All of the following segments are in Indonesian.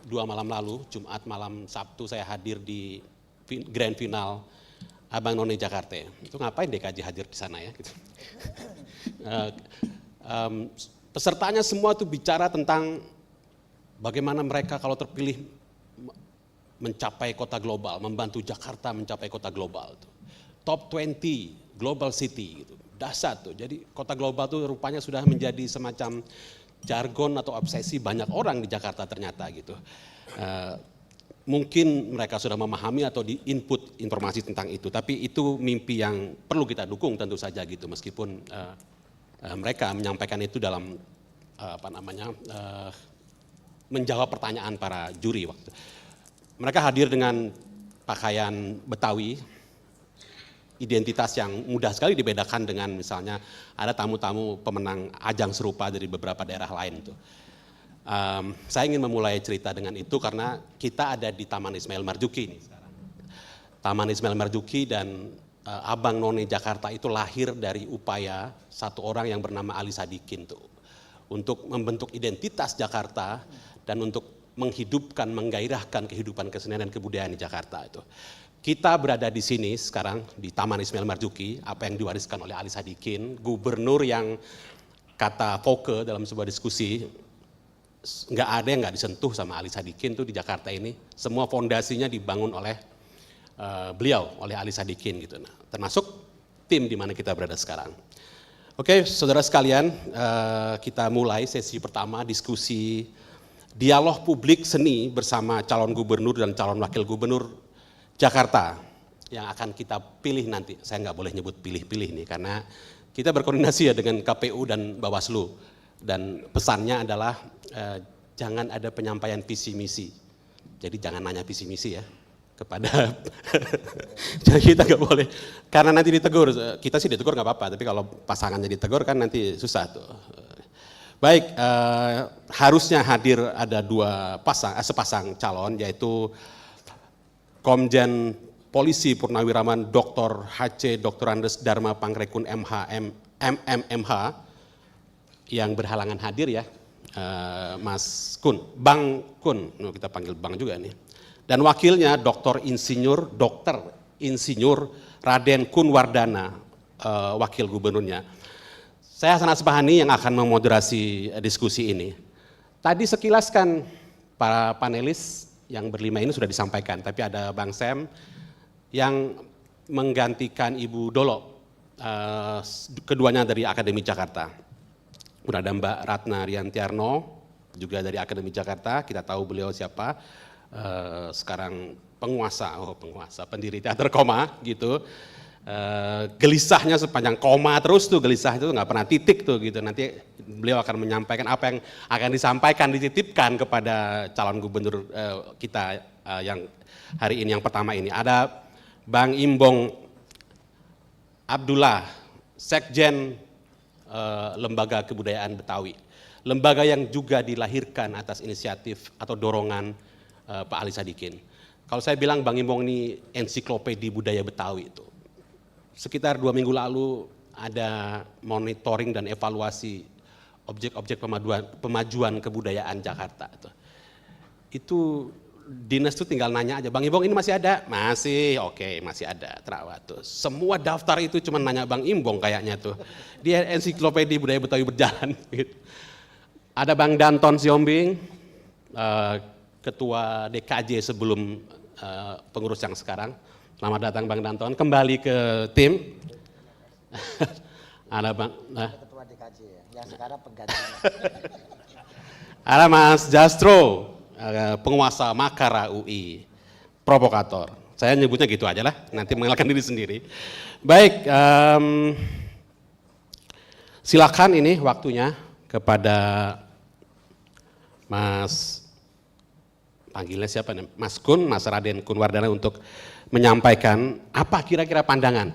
dua malam lalu, Jumat malam Sabtu saya hadir di grand final Abang None Jakarta. Itu ngapain DKJ hadir di sana ya? Gitu. Pesertanya semua tuh bicara tentang bagaimana mereka kalau terpilih mencapai kota global, membantu Jakarta mencapai kota global. Top 20 global city gitu. Dahsyat tuh. Jadi kota global tuh rupanya sudah menjadi semacam jargon atau obsesi banyak orang di Jakarta ternyata gitu. Mungkin mereka sudah memahami atau di input informasi tentang itu, tapi itu mimpi yang perlu kita dukung tentu saja gitu, meskipun mereka menyampaikan itu dalam menjawab pertanyaan para juri waktu. Mereka hadir dengan pakaian Betawi, identitas yang mudah sekali dibedakan dengan misalnya ada tamu-tamu pemenang ajang serupa dari beberapa daerah lain tuh. Saya ingin memulai cerita dengan itu karena kita ada di Taman Ismail Marzuki nih sekarang. Taman Ismail Marzuki dan Abang None Jakarta itu lahir dari upaya satu orang yang bernama Ali Sadikin tuh untuk membentuk identitas Jakarta dan untuk menghidupkan, menggairahkan kehidupan kesenian dan kebudayaan di Jakarta itu. Kita berada di sini sekarang di Taman Ismail Marzuki, apa yang diwariskan oleh Ali Sadikin, gubernur yang kata Foke dalam sebuah diskusi, nggak ada yang nggak disentuh sama Ali Sadikin tuh di Jakarta ini. Semua fondasinya dibangun oleh beliau, oleh Ali Sadikin gitu. Nah, termasuk tim di mana kita berada sekarang. Oke, saudara sekalian, kita mulai sesi pertama diskusi dialog publik seni bersama calon gubernur dan calon wakil gubernur Jakarta yang akan kita pilih nanti. Saya nggak boleh nyebut pilih-pilih nih karena kita berkoordinasi ya dengan KPU dan Bawaslu. Dan pesannya adalah jangan ada penyampaian visi misi. Jadi jangan nanya visi misi ya kepada jadi kita nggak boleh karena nanti ditegur. Kita sih ditegur nggak apa-apa, tapi kalau pasangannya ditegur kan nanti susah tuh. Baik, harusnya hadir ada sepasang calon yaitu Komjen Polisi Purnawiraman Dr. HC Dr. Andes Dharma Pangrekun MMMH yang berhalangan hadir ya, Mas Kun, Bang Kun, kita panggil Bang juga nih. Dan wakilnya Dr. Insinyur Raden Kunwardana, wakil gubernurnya. Saya Hasan Asbahani yang akan memoderasi diskusi ini. Tadi sekilas kan para panelis yang berlima ini sudah disampaikan, tapi ada Bang Sam yang menggantikan Ibu Dolo, keduanya dari Akademi Jakarta. Kemudian ada Mbak Ratna Riantiarno, juga dari Akademi Jakarta, kita tahu beliau siapa, sekarang pendiri teater koma gitu. Gelisahnya sepanjang koma terus tuh, gelisah itu nggak pernah titik tuh gitu. Nanti beliau akan menyampaikan apa yang akan disampaikan, dititipkan kepada calon gubernur kita yang hari ini, yang pertama ini. Ada Bang Imbong Abdullah, Sekjen Lembaga Kebudayaan Betawi. Lembaga yang juga dilahirkan atas inisiatif atau dorongan Pak Ali Sadikin. Kalau saya bilang Bang Imbong ini ensiklopedi budaya Betawi itu. Sekitar 2 minggu lalu ada monitoring dan evaluasi objek-objek pemajuan kebudayaan Jakarta. Itu dinas tuh tinggal nanya aja, Bang Imbong ini masih ada? Masih, oke, masih ada, terawat tuh. Semua daftar itu cuma nanya Bang Imbong kayaknya tuh. Dia ensiklopedi budaya Betawi berjalan. Gitu. Ada Bang Danton Siombing, Ketua DKJ sebelum pengurus yang sekarang. Selamat datang Bang Danton, kembali ke tim. Ada Bang, Ketua DKJ ya, yang sekarang penggantinya. Ada Mas Jastro, penguasa Makara UI, provokator. Saya nyebutnya gitu aja lah, nanti mengenalkan diri sendiri. Baik, silakan ini waktunya kepada Mas, panggilnya siapa nih? Mas Kun, Mas Raden Kunwardana untuk menyampaikan apa kira-kira pandangan.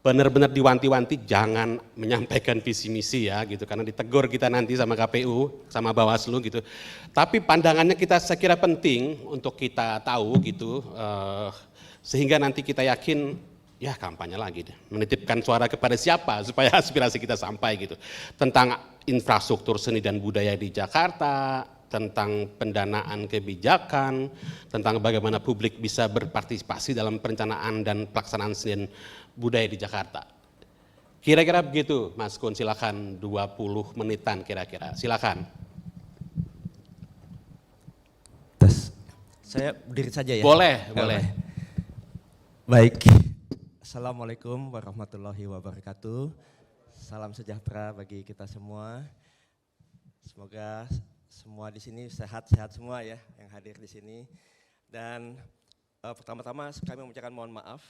Benar-benar diwanti-wanti jangan menyampaikan visi misi ya gitu, karena ditegur kita nanti sama KPU, sama Bawaslu gitu. Tapi pandangannya saya kira penting untuk kita tahu gitu, sehingga nanti kita yakin ya kampanye lagi deh, menitipkan suara kepada siapa supaya aspirasi kita sampai gitu. Tentang infrastruktur seni dan budaya di Jakarta, tentang pendanaan kebijakan, tentang bagaimana publik bisa berpartisipasi dalam perencanaan dan pelaksanaan seni budaya di Jakarta. Kira-kira begitu, Mas Kun, silakan 20 menitan kira-kira, silakan. Saya berdiri saja ya? Boleh, boleh. Baik, Assalamualaikum warahmatullahi wabarakatuh. Salam sejahtera bagi kita semua. Semoga semua di sini sehat-sehat semua ya yang hadir di sini. Dan pertama-tama kami mengucapkan mohon maaf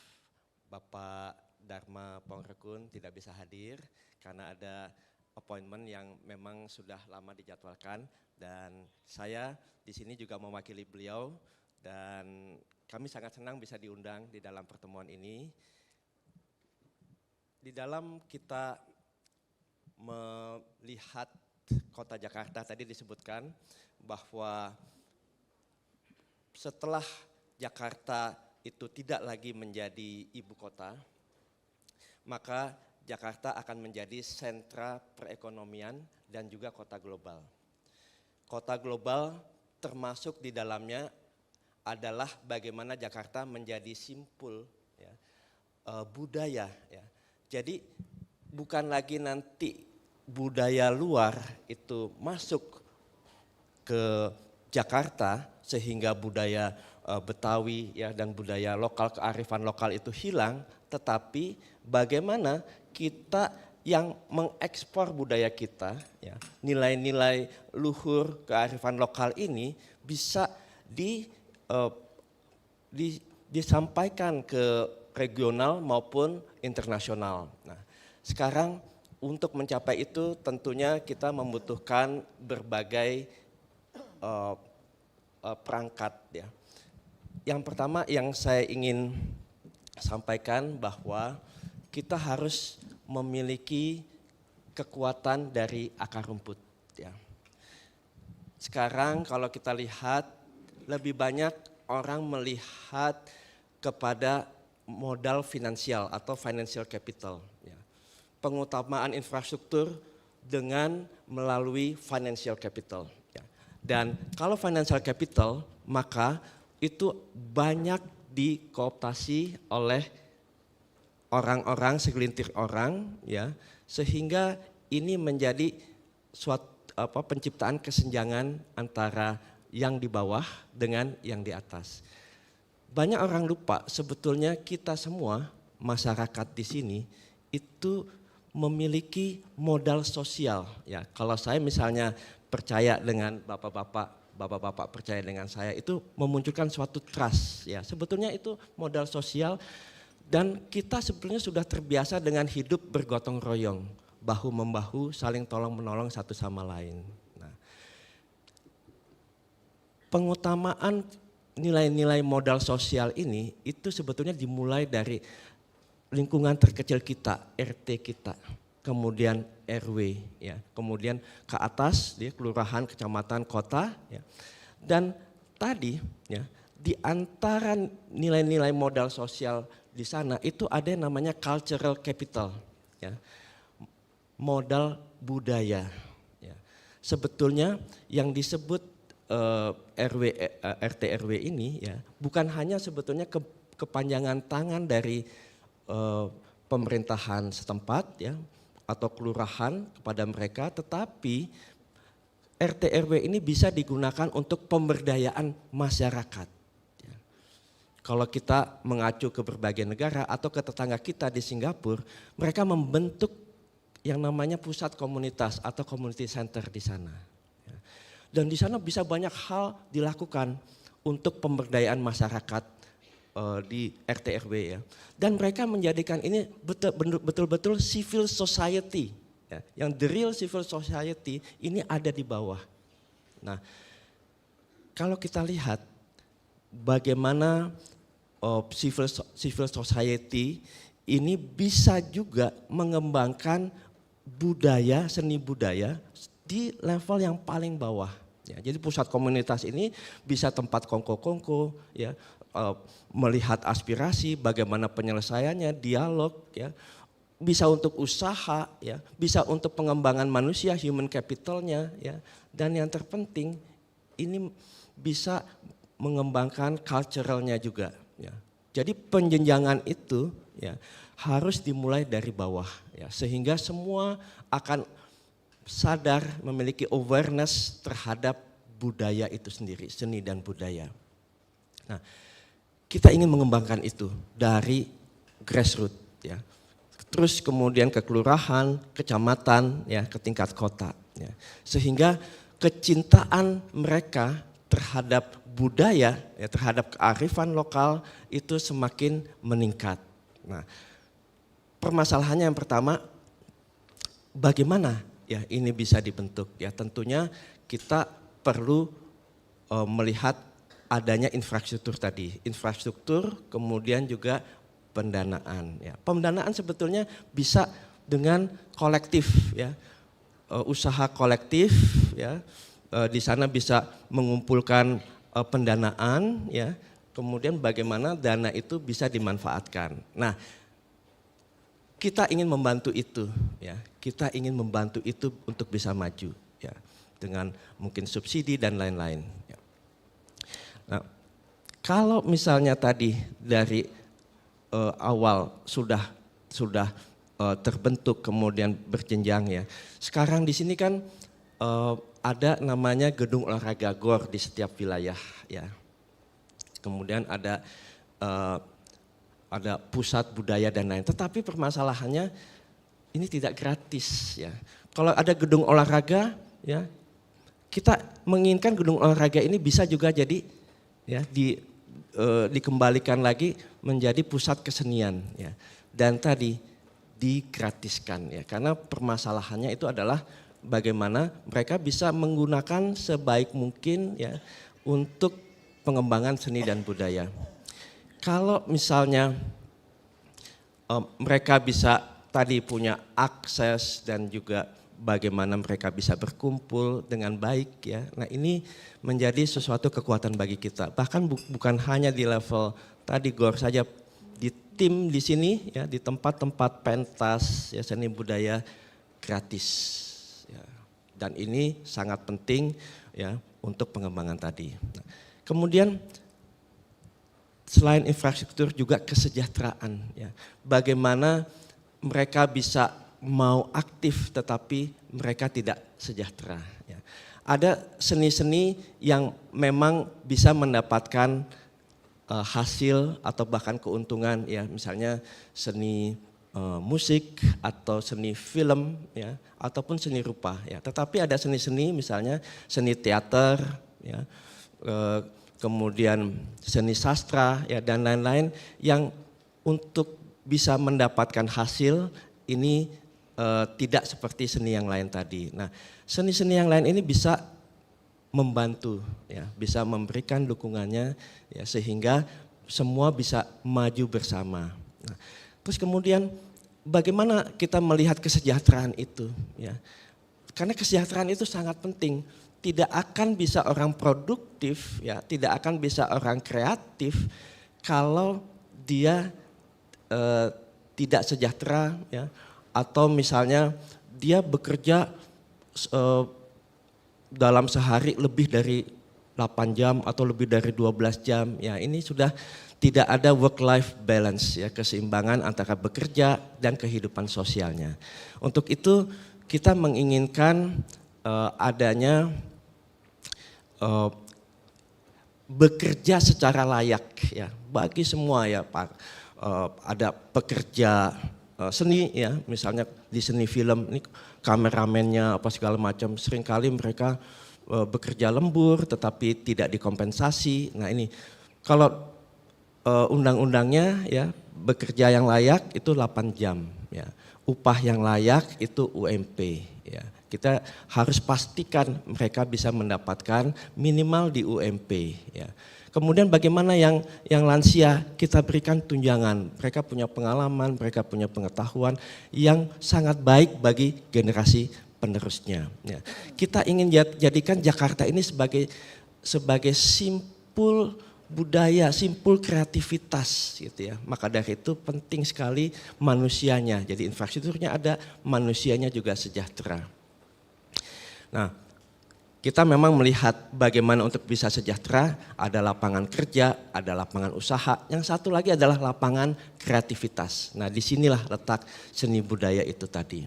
Bapak Dharma Pongrekun tidak bisa hadir karena ada appointment yang memang sudah lama dijadwalkan, dan saya di sini juga mewakili beliau, dan kami sangat senang bisa diundang di dalam pertemuan ini. Di dalam kita melihat kota Jakarta, tadi disebutkan bahwa setelah Jakarta itu tidak lagi menjadi ibu kota, maka Jakarta akan menjadi sentra perekonomian dan juga kota global. Kota global termasuk di dalamnya adalah bagaimana Jakarta menjadi simpul ya, budaya. Ya. Jadi bukan lagi nanti budaya luar itu masuk ke Jakarta sehingga budaya Betawi ya dan budaya lokal, kearifan lokal itu hilang, tetapi bagaimana kita yang mengekspor budaya kita, ya, nilai-nilai luhur kearifan lokal ini bisa disampaikan ke regional maupun internasional. Nah, sekarang untuk mencapai itu tentunya kita membutuhkan berbagai perangkat ya. Yang pertama yang saya ingin sampaikan bahwa kita harus memiliki kekuatan dari akar rumput ya. Sekarang kalau kita lihat lebih banyak orang melihat kepada modal finansial atau financial capital ya. Pengutamaan infrastruktur dengan melalui financial capital ya. Dan kalau financial capital maka itu banyak dikooptasi oleh orang-orang, segelintir orang ya, sehingga ini menjadi suatu penciptaan kesenjangan antara yang di bawah dengan yang di atas. Banyak orang lupa sebetulnya kita semua masyarakat di sini itu memiliki modal sosial ya. Kalau saya misalnya percaya dengan bapak-bapak percaya dengan saya, itu memunculkan suatu trust ya. Sebetulnya itu modal sosial, dan kita sebetulnya sudah terbiasa dengan hidup bergotong royong, bahu membahu, saling tolong menolong satu sama lain. Nah, pengutamaan nilai-nilai modal sosial ini itu sebetulnya dimulai dari lingkungan terkecil kita, RT kita, kemudian RW, ya, kemudian ke atas, ya, kelurahan, kecamatan, kota, ya. Dan tadi, ya, di antara nilai-nilai modal sosial di sana itu ada yang namanya cultural capital, ya, modal budaya. Ya. Sebetulnya yang disebut RT RW ini, ya, bukan hanya sebetulnya kepanjangan tangan dari pemerintahan setempat, ya, atau kelurahan kepada mereka, tetapi RT RW ini bisa digunakan untuk pemberdayaan masyarakat. Ya. Kalau kita mengacu ke berbagai negara atau ke tetangga kita di Singapura, mereka membentuk yang namanya pusat komunitas atau community center di sana. Ya. Dan di sana bisa banyak hal dilakukan untuk pemberdayaan masyarakat di RT RW ya. Dan mereka menjadikan ini betul-betul civil society ya. Yang the real civil society ini ada di bawah. Nah, kalau kita lihat bagaimana civil society ini bisa juga mengembangkan budaya, seni budaya di level yang paling bawah. Ya, jadi pusat komunitas ini bisa tempat kongko-kongko, ya, melihat aspirasi, bagaimana penyelesaiannya, dialog, ya, bisa untuk usaha, ya, bisa untuk pengembangan manusia, human capitalnya, ya, dan yang terpenting ini bisa mengembangkan culturalnya juga. Ya. Jadi penjenjangan itu ya harus dimulai dari bawah, ya, sehingga semua akan sadar memiliki awareness terhadap budaya itu sendiri, seni dan budaya. Nah, kita ingin mengembangkan itu dari grassroots, ya. Terus kemudian ke kelurahan, kecamatan, ya, ke tingkat kota, ya. Sehingga kecintaan mereka terhadap budaya, ya, terhadap kearifan lokal itu semakin meningkat. Nah, permasalahannya yang pertama, bagaimana ya ini bisa dibentuk? Ya, tentunya kita perlu melihat adanya infrastruktur tadi, infrastruktur, kemudian juga pendanaan. Ya. Pendanaan sebetulnya bisa dengan kolektif, ya, usaha kolektif, ya, di sana bisa mengumpulkan pendanaan, ya, kemudian bagaimana dana itu bisa dimanfaatkan. Nah, kita ingin membantu itu, ya, kita ingin membantu itu untuk bisa maju, ya, dengan mungkin subsidi dan lain-lain. Ya. Nah, kalau misalnya tadi dari awal sudah terbentuk kemudian berjenjang, ya. Sekarang di sini kan ada namanya gedung olahraga GOR di setiap wilayah, ya. Kemudian ada pusat budaya dan lain. Tetapi permasalahannya ini tidak gratis, ya. Kalau ada gedung olahraga, ya, kita menginginkan gedung olahraga ini bisa juga jadi, ya, dikembalikan lagi menjadi pusat kesenian, ya. Dan tadi digratiskan, ya, karena permasalahannya itu adalah bagaimana mereka bisa menggunakan sebaik mungkin, ya, untuk pengembangan seni dan budaya. Kalau misalnya mereka bisa tadi punya akses dan juga bagaimana mereka bisa berkumpul dengan baik, ya. Nah, ini menjadi sesuatu kekuatan bagi kita. Bahkan bukan hanya di level tadi GOR saja, di tim di sini, ya, di tempat-tempat pentas, ya, seni budaya gratis, ya. Dan ini sangat penting, ya, untuk pengembangan tadi. Nah, kemudian selain infrastruktur juga kesejahteraan, ya. Bagaimana mereka bisa mau aktif tetapi mereka tidak sejahtera, ya. Ada seni-seni yang memang bisa mendapatkan hasil atau bahkan keuntungan, ya, misalnya seni musik atau seni film, ya, ataupun seni rupa, ya. Tetapi ada seni-seni misalnya seni teater, ya, kemudian seni sastra, ya, dan lain-lain yang untuk bisa mendapatkan hasil ini tidak seperti seni yang lain tadi. Nah, seni-seni yang lain ini bisa membantu, ya, bisa memberikan dukungannya, ya, sehingga semua bisa maju bersama. Nah, terus kemudian bagaimana kita melihat kesejahteraan itu, ya? Karena kesejahteraan itu sangat penting. Tidak akan bisa orang produktif, ya, tidak akan bisa orang kreatif kalau dia tidak sejahtera, ya, atau misalnya dia bekerja dalam sehari lebih dari 8 jam atau lebih dari 12 jam, ya, ini sudah tidak ada work life balance, ya, keseimbangan antara bekerja dan kehidupan sosialnya. Untuk itu kita menginginkan adanya bekerja secara layak, ya, bagi semua, ya, Pak. Ada pekerja seni, ya, misalnya di seni film ini kameramennya apa segala macam, seringkali mereka bekerja lembur tetapi tidak dikompensasi. Nah, ini kalau undang-undangnya, ya, bekerja yang layak itu 8 jam, ya. Upah yang layak itu UMP, ya. Kita harus pastikan mereka bisa mendapatkan minimal di UMP, ya. Kemudian bagaimana yang lansia, kita berikan tunjangan. Mereka punya pengalaman, mereka punya pengetahuan yang sangat baik bagi generasi penerusnya, ya. Kita ingin jadikan Jakarta ini sebagai simpul budaya, simpul kreativitas, gitu, ya. Maka dari itu penting sekali manusianya. Jadi infrastrukturnya ada, manusianya juga sejahtera. Nah, kita memang melihat bagaimana untuk bisa sejahtera, ada lapangan kerja, ada lapangan usaha, yang satu lagi adalah lapangan kreativitas. Nah, disinilah letak seni budaya itu tadi.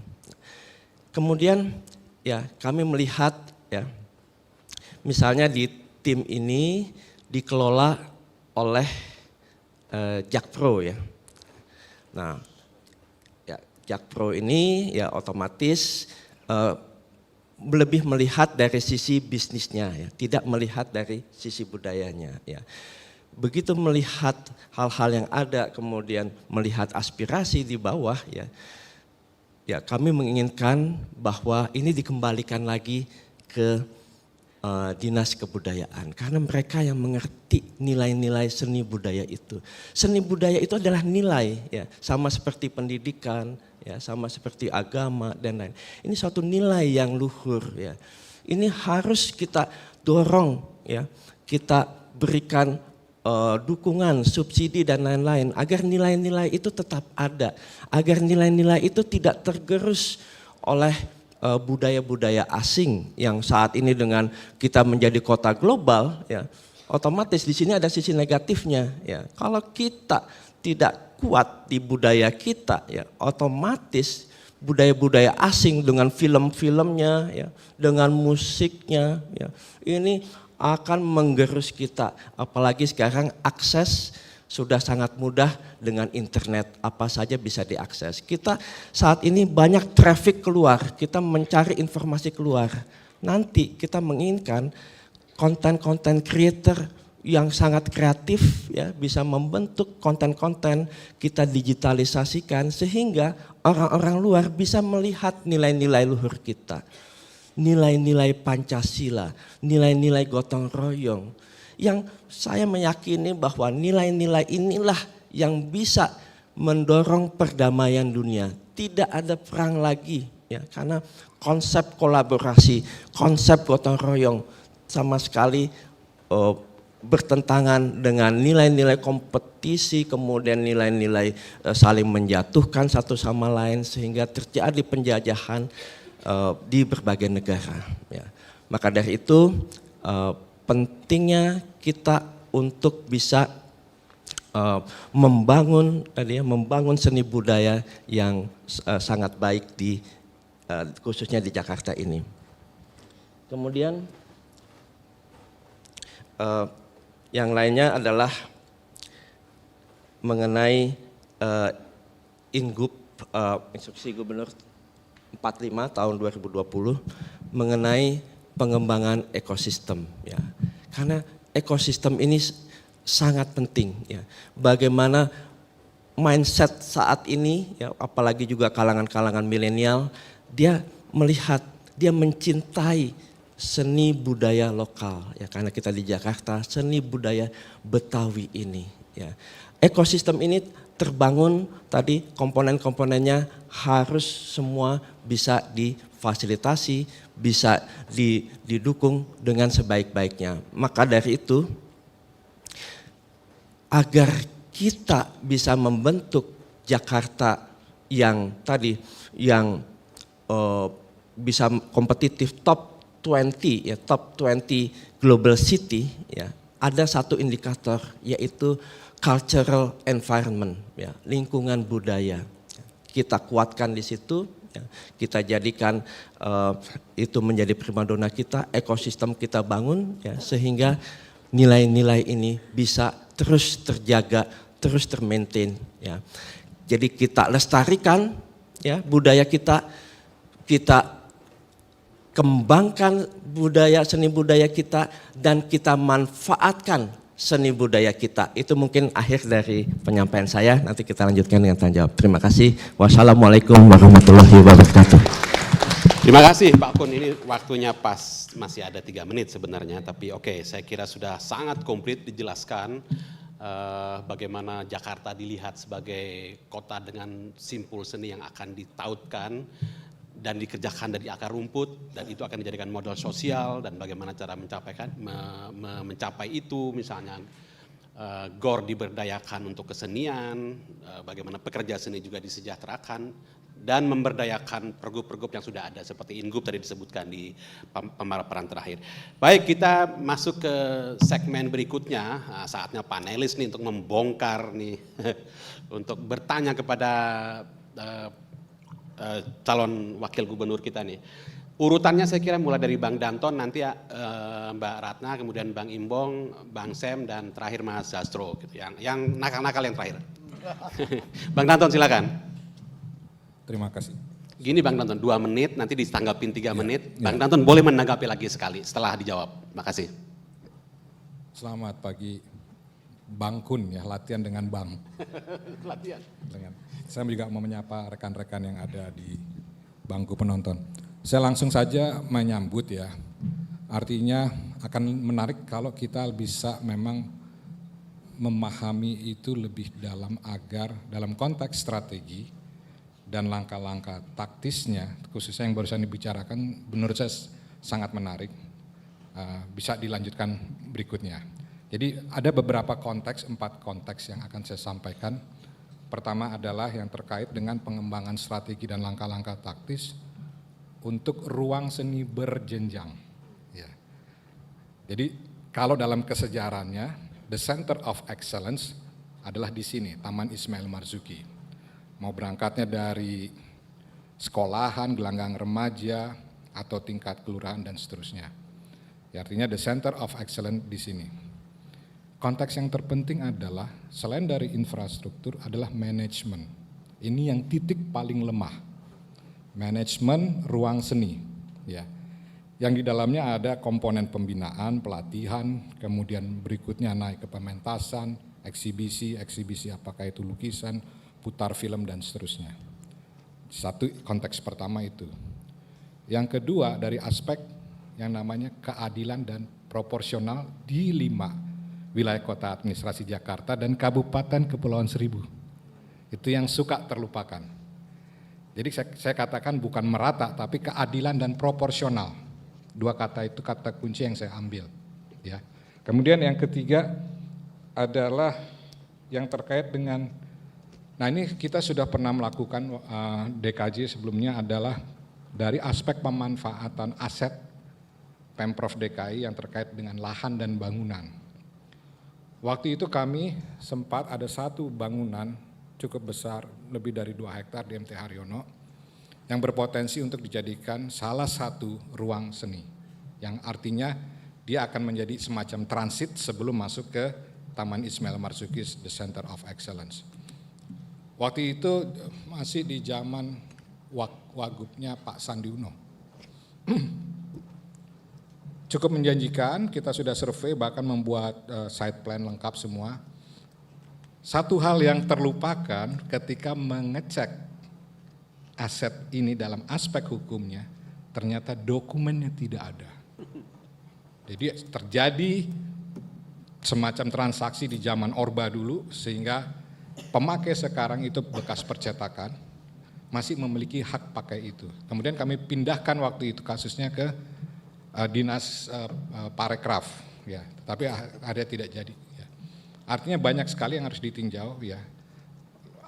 Kemudian ya kami melihat ya, misalnya di tim ini dikelola oleh Jakpro ya. Nah, ya Jakpro ini ya otomatis lebih melihat dari sisi bisnisnya ya, tidak melihat dari sisi budayanya ya. Begitu melihat hal-hal yang ada, kemudian melihat aspirasi di bawah ya. Ya, kami menginginkan bahwa ini dikembalikan lagi ke Dinas Kebudayaan, karena mereka yang mengerti nilai-nilai seni budaya itu. Seni budaya itu adalah nilai ya, sama seperti pendidikan, ya, sama seperti agama dan lain. Ini suatu nilai yang luhur ya. Ini harus kita dorong ya, kita berikan dukungan, subsidi dan lain-lain agar nilai-nilai itu tetap ada, agar nilai-nilai itu tidak tergerus oleh budaya-budaya asing yang saat ini dengan kita menjadi kota global ya, otomatis di sini ada sisi negatifnya ya. Kalau kita tidak kuat di budaya kita ya, otomatis budaya-budaya asing dengan film-filmnya ya, dengan musiknya ya, ini akan menggerus kita. Apalagi sekarang akses sudah sangat mudah dengan internet, apa saja bisa diakses. Kita saat ini banyak traffic keluar, kita mencari informasi keluar. Nanti kita menginginkan konten-konten creator yang sangat kreatif ya, bisa membentuk konten-konten, kita digitalisasikan sehingga orang-orang luar bisa melihat nilai-nilai luhur kita. Nilai-nilai Pancasila, nilai-nilai gotong royong. Yang saya meyakini bahwa nilai-nilai inilah yang bisa mendorong perdamaian dunia. Tidak ada perang lagi ya, karena konsep kolaborasi, konsep gotong royong sama sekali bertentangan dengan nilai-nilai kompetisi, kemudian nilai-nilai saling menjatuhkan satu sama lain sehingga terjadi penjajahan di berbagai negara ya. Maka dari itu pentingnya kita untuk bisa membangun seni budaya yang sangat baik di khususnya di Jakarta ini. Kemudian yang lainnya adalah mengenai Ingup Instruksi Gubernur 45 tahun 2020 mengenai pengembangan ekosistem ya. Karena ekosistem ini sangat penting ya. Bagaimana mindset saat ini ya, apalagi juga kalangan-kalangan milenial, dia melihat, dia mencintai seni budaya lokal ya, karena kita di Jakarta, seni budaya Betawi ini ya. Ekosistem ini terbangun tadi, komponen-komponennya harus semua bisa difasilitasi, bisa didukung dengan sebaik-baiknya. Maka dari itu, agar kita bisa membentuk Jakarta yang tadi, yang bisa kompetitif top 20 ya, top 20 global city ya, ada satu indikator yaitu cultural environment ya, lingkungan budaya. Kita kuatkan di situ ya, kita jadikan itu menjadi primadona kita, ekosistem kita bangun ya, sehingga nilai-nilai ini bisa terus terjaga, terus termaintain ya. Jadi kita lestarikan ya budaya kita kembangkan budaya, seni budaya kita, dan kita manfaatkan seni budaya kita. Itu mungkin akhir dari penyampaian saya, nanti kita lanjutkan dengan tanya jawab. Terima kasih. Wassalamualaikum warahmatullahi wabarakatuh. Terima kasih Pak Kun, ini waktunya pas, masih ada 3 menit sebenarnya, tapi oke, saya kira sudah sangat komplit dijelaskan bagaimana Jakarta dilihat sebagai kota dengan simpul seni yang akan ditautkan dan dikerjakan dari akar rumput, dan itu akan dijadikan modal sosial, dan bagaimana cara mencapai itu, misalnya GOR diberdayakan untuk kesenian, bagaimana pekerja seni juga disejahterakan, dan memberdayakan pergub-pergub yang sudah ada seperti Ingub tadi disebutkan di pemaparan terakhir. Baik, kita masuk ke segmen berikutnya. Nah, saatnya panelis nih untuk membongkar nih untuk bertanya kepada calon wakil gubernur kita nih. Urutannya saya kira mulai dari Bang Danton, nanti Mbak Ratna, kemudian Bang Imbong, Bang Sem, dan terakhir Mas Sastro gitu. Yang nakal-nakal yang terakhir. Bang Danton silakan. Terima kasih. Gini Bang Danton, 2 menit, nanti ditanggapin 3 menit. Bang ya. Danton boleh menanggapi lagi sekali setelah dijawab. Makasih. Selamat pagi Bang Kun ya, latihan dengan Bang. Latihan. Saya juga mau menyapa rekan-rekan yang ada di bangku penonton. Saya langsung saja menyambut ya, artinya akan menarik kalau kita bisa memang memahami itu lebih dalam agar dalam konteks strategi dan langkah-langkah taktisnya, khususnya yang barusan dibicarakan, menurut saya sangat menarik. Bisa dilanjutkan berikutnya. Jadi ada beberapa konteks, 4 konteks yang akan saya sampaikan. Pertama adalah yang terkait dengan pengembangan strategi dan langkah-langkah taktis untuk ruang seni berjenjang. Ya. Jadi kalau dalam kesejarannya, the center of excellence adalah di sini, Taman Ismail Marzuki. Mau berangkatnya dari sekolahan, gelanggang remaja, atau tingkat kelurahan dan seterusnya. Ya, artinya the center of excellence di sini. Konteks yang terpenting adalah selain dari infrastruktur adalah manajemen. Ini yang titik paling lemah. Manajemen ruang seni, ya. Yang di dalamnya ada komponen pembinaan, pelatihan, kemudian berikutnya naik ke pementasan, eksibisi apakah itu lukisan, putar film dan seterusnya. Satu konteks pertama itu. Yang kedua dari aspek yang namanya keadilan dan proporsional di 5 wilayah kota administrasi Jakarta dan Kabupaten Kepulauan Seribu. Itu yang suka terlupakan. Jadi saya katakan bukan merata tapi keadilan dan proporsional. 2 kata itu kata kunci yang saya ambil. Ya. Kemudian yang ketiga adalah yang terkait dengan, nah ini kita sudah pernah melakukan DKJ sebelumnya adalah dari aspek pemanfaatan aset Pemprov DKI yang terkait dengan lahan dan bangunan. Waktu itu kami sempat ada satu bangunan cukup besar, lebih dari 2 hektar di MT Haryono, yang berpotensi untuk dijadikan salah satu ruang seni, yang artinya dia akan menjadi semacam transit sebelum masuk ke Taman Ismail Marzuki, the Center of Excellence. Waktu itu masih di zaman wagubnya Pak Sandi Uno. Cukup menjanjikan, kita sudah survei bahkan membuat site plan lengkap semua. Satu hal yang terlupakan ketika mengecek aset ini dalam aspek hukumnya, ternyata dokumennya tidak ada. Jadi terjadi semacam transaksi di zaman Orba dulu sehingga pemakai sekarang itu bekas percetakan masih memiliki hak pakai itu. Kemudian kami pindahkan waktu itu kasusnya ke dinas parekraf, ya, tapi ada tidak jadi. Ya. Artinya banyak sekali yang harus ditinjau, ya,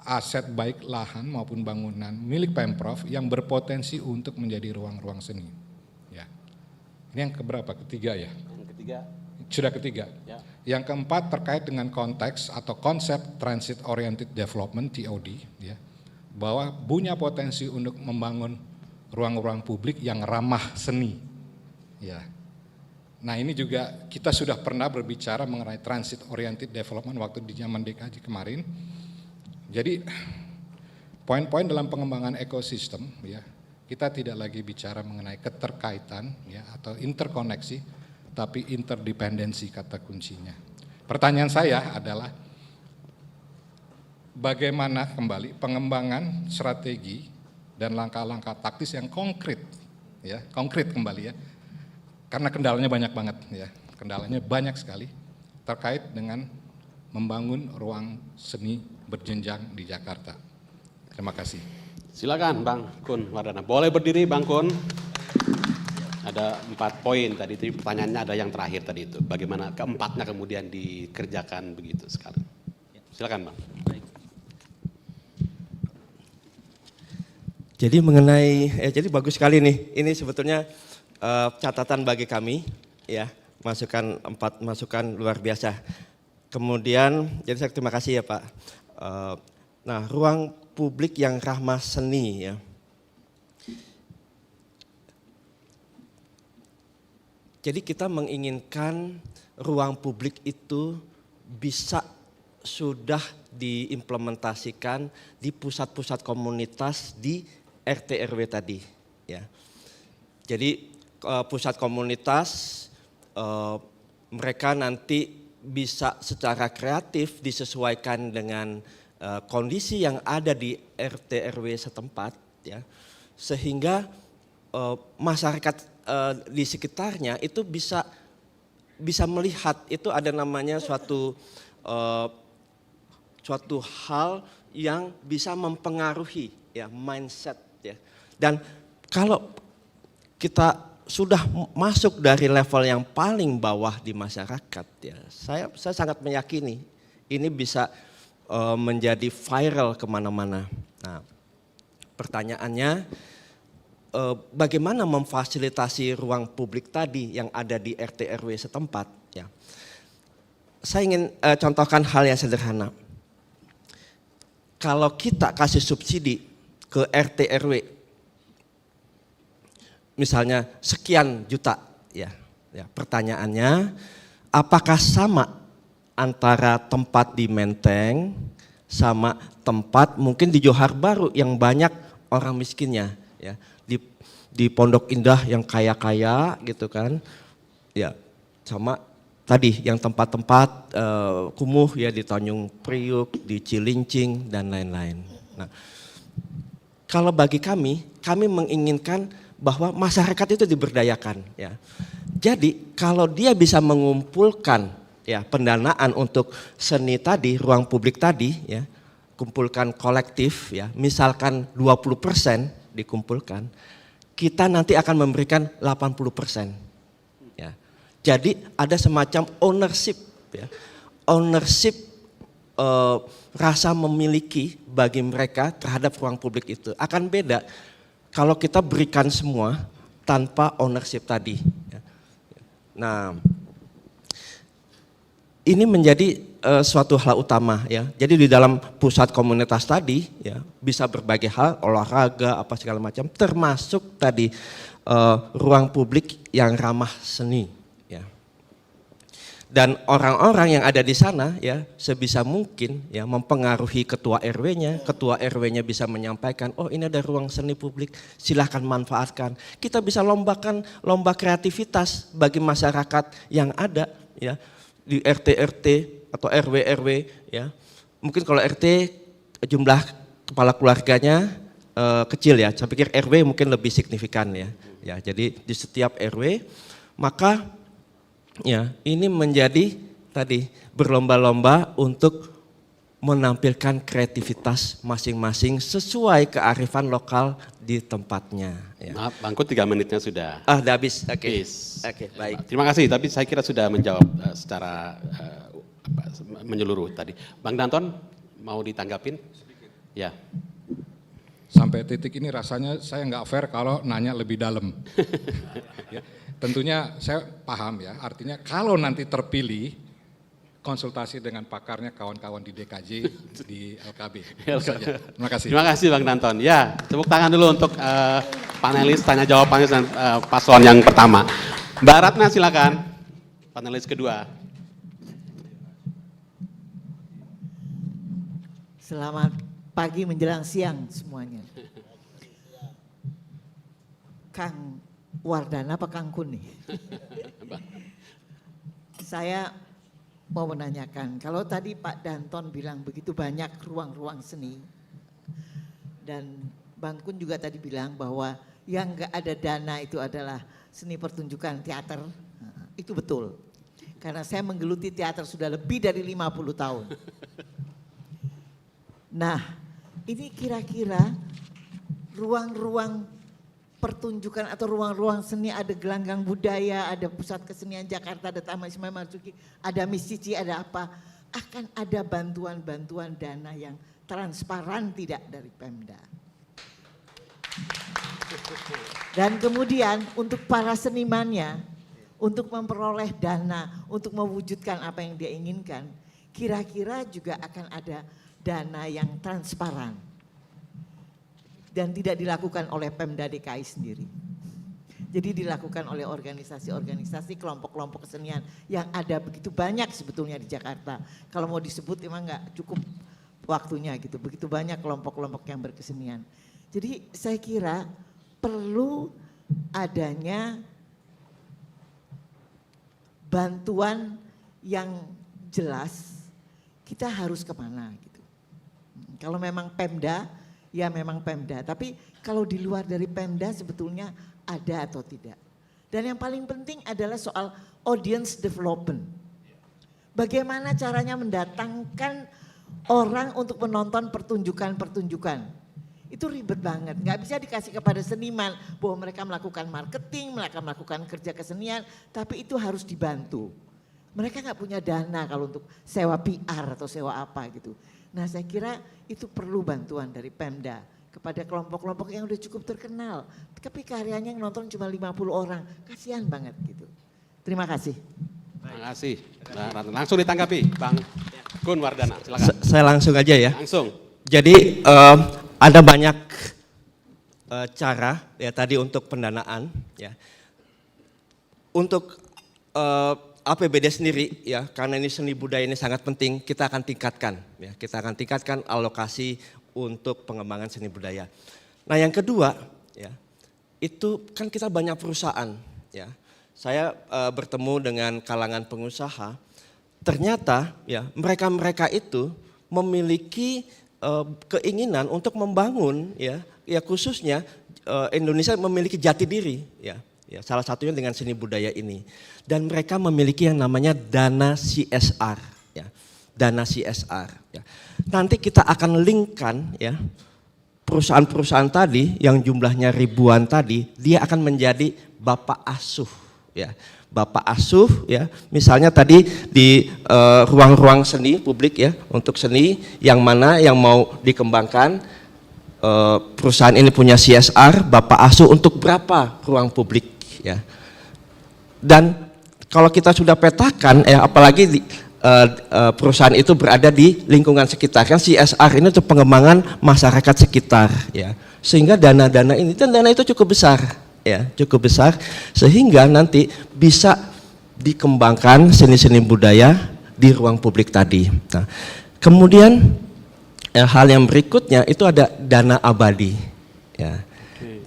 aset baik lahan maupun bangunan milik Pemprov yang berpotensi untuk menjadi ruang-ruang seni. Ya. Ini yang keberapa? Ketiga ya? Yang ketiga. Sudah ketiga. Ya. Yang keempat terkait dengan konteks atau konsep Transit Oriented Development (TOD), ya, bahwa punya potensi untuk membangun ruang-ruang publik yang ramah seni. Ya. Nah ini juga kita sudah pernah berbicara mengenai Transit Oriented Development waktu di zaman DKJ kemarin. Jadi poin-poin dalam pengembangan ekosistem, ya, kita tidak lagi bicara mengenai keterkaitan, ya, atau interkoneksi, tapi interdependensi kata kuncinya. Pertanyaan saya adalah bagaimana kembali pengembangan strategi dan langkah-langkah taktis yang konkret, ya, konkret kembali ya. Karena kendalanya banyak banget, ya, kendalanya banyak sekali terkait dengan membangun ruang seni berjenjang di Jakarta. Terima kasih. Silakan Bang Kun Wardana. Boleh berdiri Bang Kun. Ada 4 poin tadi, tapi pertanyaannya ada yang terakhir tadi itu. Bagaimana keempatnya kemudian dikerjakan begitu sekali. Silakan Bang. Jadi mengenai, jadi bagus sekali nih. Ini sebetulnya catatan bagi kami, ya, empat masukan luar biasa. Kemudian, jadi saya terima kasih ya Pak. Nah, ruang publik yang ramah seni, ya. Jadi kita menginginkan ruang publik itu bisa sudah diimplementasikan di pusat-pusat komunitas di RT RW tadi, ya. Jadi pusat komunitas mereka nanti bisa secara kreatif disesuaikan dengan kondisi yang ada di RT RW setempat, ya, sehingga masyarakat di sekitarnya itu bisa melihat itu ada namanya suatu hal yang bisa mempengaruhi, ya, mindset, ya. Dan kalau kita sudah masuk dari level yang paling bawah di masyarakat, ya, saya sangat meyakini ini bisa menjadi viral kemana-mana. Nah, pertanyaannya, bagaimana memfasilitasi ruang publik tadi yang ada di RT RW setempat, ya. Saya ingin contohkan hal yang sederhana. Kalau kita kasih subsidi ke RT RW, misalnya sekian juta, ya, pertanyaannya, apakah sama antara tempat di Menteng sama tempat mungkin di Johar Baru yang banyak orang miskinnya, ya, di Pondok Indah yang kaya-kaya gitu kan, ya, sama tadi yang tempat-tempat kumuh, ya, di Tanjung Priuk, di Cilincing dan lain-lain. Nah, kalau bagi kami menginginkan bahwa masyarakat itu diberdayakan, ya. Jadi kalau dia bisa mengumpulkan, ya, pendanaan untuk seni tadi, ruang publik tadi, ya, kumpulkan kolektif, ya, misalkan 20% dikumpulkan, kita nanti akan memberikan 80%. Ya. Jadi ada semacam ownership, ya. Ownership rasa memiliki bagi mereka terhadap ruang publik itu. Akan beda kalau kita berikan semua tanpa ownership tadi. Ya. Nah, ini menjadi suatu hal utama, ya. Jadi di dalam pusat komunitas tadi, ya, bisa berbagai hal, olahraga apa segala macam, termasuk tadi ruang publik yang ramah seni, ya. Dan orang-orang yang ada di sana, ya, sebisa mungkin, ya, mempengaruhi ketua RW-nya. Ketua RW-nya bisa menyampaikan, oh ini ada ruang seni publik, silahkan manfaatkan. Kita bisa lombakan lomba kreativitas bagi masyarakat yang ada, ya, di RT-RT atau RW-RW, ya. Mungkin kalau RT jumlah kepala keluarganya kecil, ya. Saya pikir RW mungkin lebih signifikan, ya. Ya, jadi di setiap RW maka, ya, ini menjadi tadi berlomba-lomba untuk menampilkan kreativitas masing-masing sesuai kearifan lokal di tempatnya, ya. Maaf, Bangku 3 menitnya sudah. Udah habis. Oke. Yes. Oke, baik. Terima kasih, tapi saya kira sudah menjawab secara menyeluruh tadi. Bang Danton mau ditanggapin? Ya. Sampai titik ini rasanya saya nggak fair kalau nanya lebih dalam. Ya, tentunya saya paham, ya, artinya kalau nanti terpilih konsultasi dengan pakarnya kawan-kawan di DKJ, di LKB. Saja. Terima kasih. Terima kasih Bang Danton. Ya, tepuk tangan dulu untuk panelis tanya jawab panelis dan paslon yang pertama. Mbak Ratna silakan, panelis kedua. Selamat pagi menjelang siang semuanya. Kang Wardana apa Kang Kun nih? Saya mau menanyakan, kalau tadi Pak Danton bilang begitu banyak ruang-ruang seni, dan Bang Kun juga tadi bilang bahwa yang nggak ada dana itu adalah seni pertunjukan teater, itu betul. Karena saya menggeluti teater sudah lebih dari 50 tahun. Nah, ini kira-kira ruang-ruang pertunjukan atau ruang-ruang seni, ada gelanggang budaya, ada pusat kesenian Jakarta, ada Taman Ismail Marzuki, ada Miss Cici, ada apa, akan ada bantuan-bantuan dana yang transparan tidak dari Pemda? Dan kemudian untuk para senimannya, untuk memperoleh dana, untuk mewujudkan apa yang dia inginkan, kira-kira juga akan ada dana yang transparan. Dan tidak dilakukan oleh Pemda DKI sendiri. Jadi dilakukan oleh organisasi-organisasi, kelompok-kelompok kesenian yang ada begitu banyak sebetulnya di Jakarta. Kalau mau disebut emang nggak cukup waktunya gitu, begitu banyak kelompok-kelompok yang berkesenian. Jadi saya kira perlu adanya bantuan yang jelas kita harus kemana gitu. Kalau memang Pemda, ya memang Pemda. Tapi kalau di luar dari Pemda sebetulnya ada atau tidak. Dan yang paling penting adalah soal audience development. Bagaimana caranya mendatangkan orang untuk menonton pertunjukan-pertunjukan. Itu ribet banget, nggak bisa dikasih kepada seniman bahwa mereka melakukan marketing, mereka melakukan kerja kesenian, tapi itu harus dibantu. Mereka nggak punya dana kalau untuk sewa PR atau sewa apa gitu. Nah saya kira itu perlu bantuan dari Pemda kepada kelompok-kelompok yang udah cukup terkenal. Tapi karyanya yang nonton cuma 50 orang, kasihan banget gitu. Terima kasih. Terima kasih. Langsung ditanggapi Bang Gun Wardana, silakan. Saya langsung aja ya. Langsung. Jadi ada banyak cara ya tadi untuk pendanaan ya. Untuk APBD sendiri ya, karena ini seni budaya ini sangat penting, kita akan tingkatkan ya. Kita akan tingkatkan alokasi untuk pengembangan seni budaya. Nah, yang kedua ya, itu kan kita banyak perusahaan ya. Saya bertemu dengan kalangan pengusaha, ternyata ya mereka-mereka itu memiliki keinginan untuk membangun ya khususnya Indonesia memiliki jati diri ya salah satunya dengan seni budaya ini, dan mereka memiliki yang namanya dana CSR ya, dana CSR ya. Nanti kita akan linkkan ya perusahaan-perusahaan tadi yang jumlahnya ribuan tadi, dia akan menjadi bapak asuh ya. Bapak asuh ya, misalnya tadi di ruang-ruang seni publik ya, untuk seni yang mana yang mau dikembangkan, perusahaan ini punya CSR, bapak asuh untuk berapa ruang publik ya. Dan kalau kita sudah petakan ya, apalagi perusahaan itu berada di lingkungan sekitar, kan CSR ini untuk pengembangan masyarakat sekitar ya, sehingga dana-dana ini, dan dana itu cukup besar. Ya, cukup besar sehingga nanti bisa dikembangkan seni-seni budaya di ruang publik tadi. Nah, kemudian hal yang berikutnya itu ada dana abadi. Ya.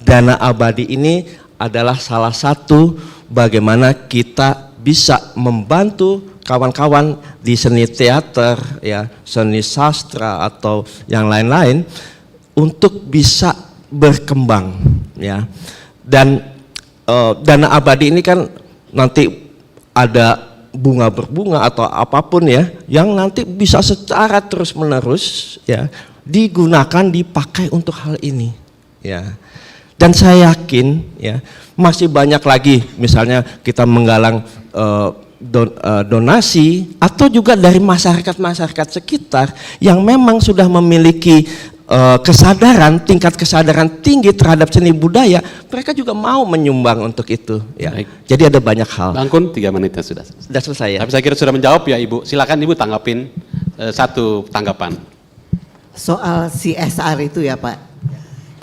Dana abadi ini adalah salah satu bagaimana kita bisa membantu kawan-kawan di seni teater, ya, seni sastra atau yang lain-lain untuk bisa berkembang. Ya. Dan dana abadi ini kan nanti ada bunga berbunga atau apapun ya, yang nanti bisa secara terus menerus ya digunakan, dipakai untuk hal ini ya. Dan saya yakin ya masih banyak lagi, misalnya kita menggalang donasi atau juga dari masyarakat sekitar yang memang sudah memiliki kesadaran, tingkat kesadaran tinggi terhadap seni budaya, mereka juga mau menyumbang untuk itu ya. Baik. Jadi ada banyak hal. Bang Kun, 3 menitnya sudah selesai ya. Tapi saya kira sudah menjawab ya Ibu. Silakan Ibu tanggapin satu tanggapan. Soal CSR itu ya Pak,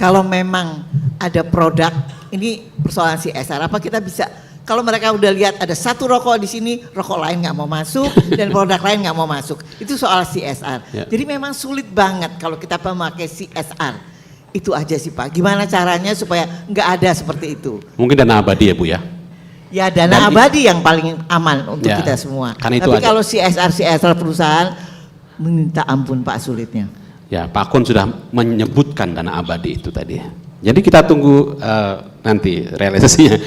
kalau memang ada produk, ini persoalan CSR, apa kita bisa, kalau mereka udah lihat ada satu rokok di sini, rokok lain nggak mau masuk dan produk lain nggak mau masuk. Itu soal CSR. Ya. Jadi memang sulit banget kalau kita memakai CSR. Itu aja sih Pak. Gimana caranya supaya nggak ada seperti itu? Mungkin dana abadi ya Bu ya. Ya dana abadi yang paling aman untuk Ya, kita semua. kan itu Tapi ada. kalau CSR perusahaan, minta ampun Pak sulitnya. Ya, Pak Kun sudah menyebutkan dana abadi itu tadi. Jadi kita tunggu nanti realisasinya.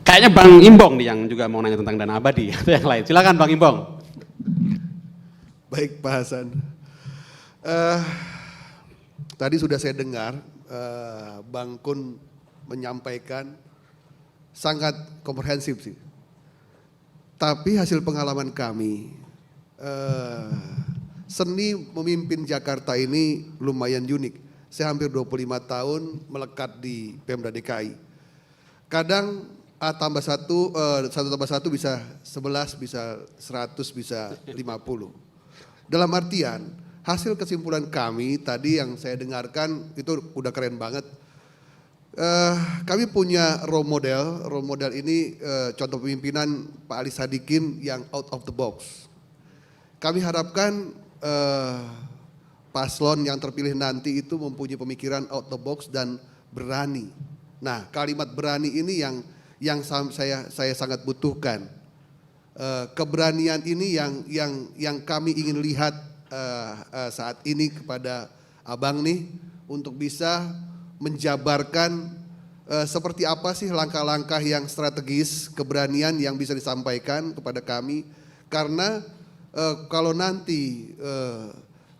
Kayaknya Bang Imbong nih yang juga mau nanya tentang dana abadi atau yang lain. Silakan Bang Imbong. Baik Pak Hasan. Tadi sudah saya dengar Bang Kun menyampaikan sangat komprehensif sih. Tapi hasil pengalaman kami, seni memimpin Jakarta ini lumayan unik. Saya hampir 25 tahun melekat di Pemda DKI. Kadang A tambah 1, 1 tambah 1 bisa 11, bisa 100, bisa 50. Dalam artian, hasil kesimpulan kami tadi yang saya dengarkan itu udah keren banget. Kami punya role model ini contoh pemimpinan Pak Ali Sadikin yang out of the box. Kami harapkan paslon yang terpilih nanti itu mempunyai pemikiran out the box dan berani. Nah, kalimat berani ini yang saya sangat butuhkan. Keberanian ini yang kami ingin lihat saat ini kepada Abang nih untuk bisa menjabarkan seperti apa sih langkah-langkah yang strategis, keberanian yang bisa disampaikan kepada kami. Karena kalau nanti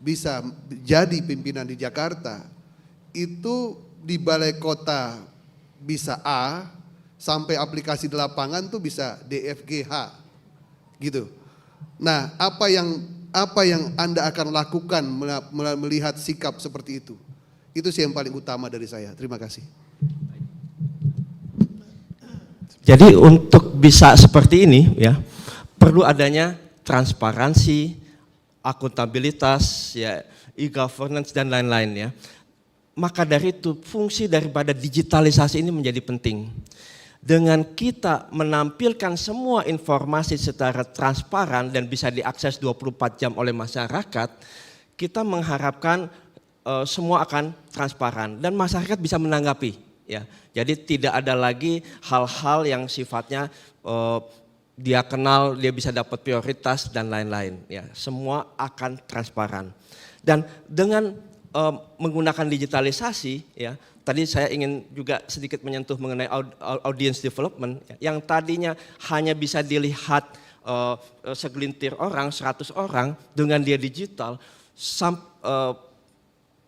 bisa jadi pimpinan di Jakarta, itu di balai kota bisa A, sampai aplikasi di lapangan tuh bisa DFGH gitu. Nah, apa yang Anda akan lakukan melihat sikap seperti itu? Itu sih yang paling utama dari saya. Terima kasih. Jadi untuk bisa seperti ini ya, perlu adanya transparansi, akuntabilitas, ya, e-governance dan lain-lain ya. Maka dari itu fungsi daripada digitalisasi ini menjadi penting. Dengan kita menampilkan semua informasi secara transparan dan bisa diakses 24 jam oleh masyarakat, kita mengharapkan semua akan transparan dan masyarakat bisa menanggapi. Ya, jadi tidak ada lagi hal-hal yang sifatnya dia kenal, dia bisa dapat prioritas dan lain-lain. Ya, semua akan transparan. Dan dengan menggunakan digitalisasi, ya, tadi saya ingin juga sedikit menyentuh mengenai audience development, ya, yang tadinya hanya bisa dilihat segelintir orang, 100 orang, dengan dia digital,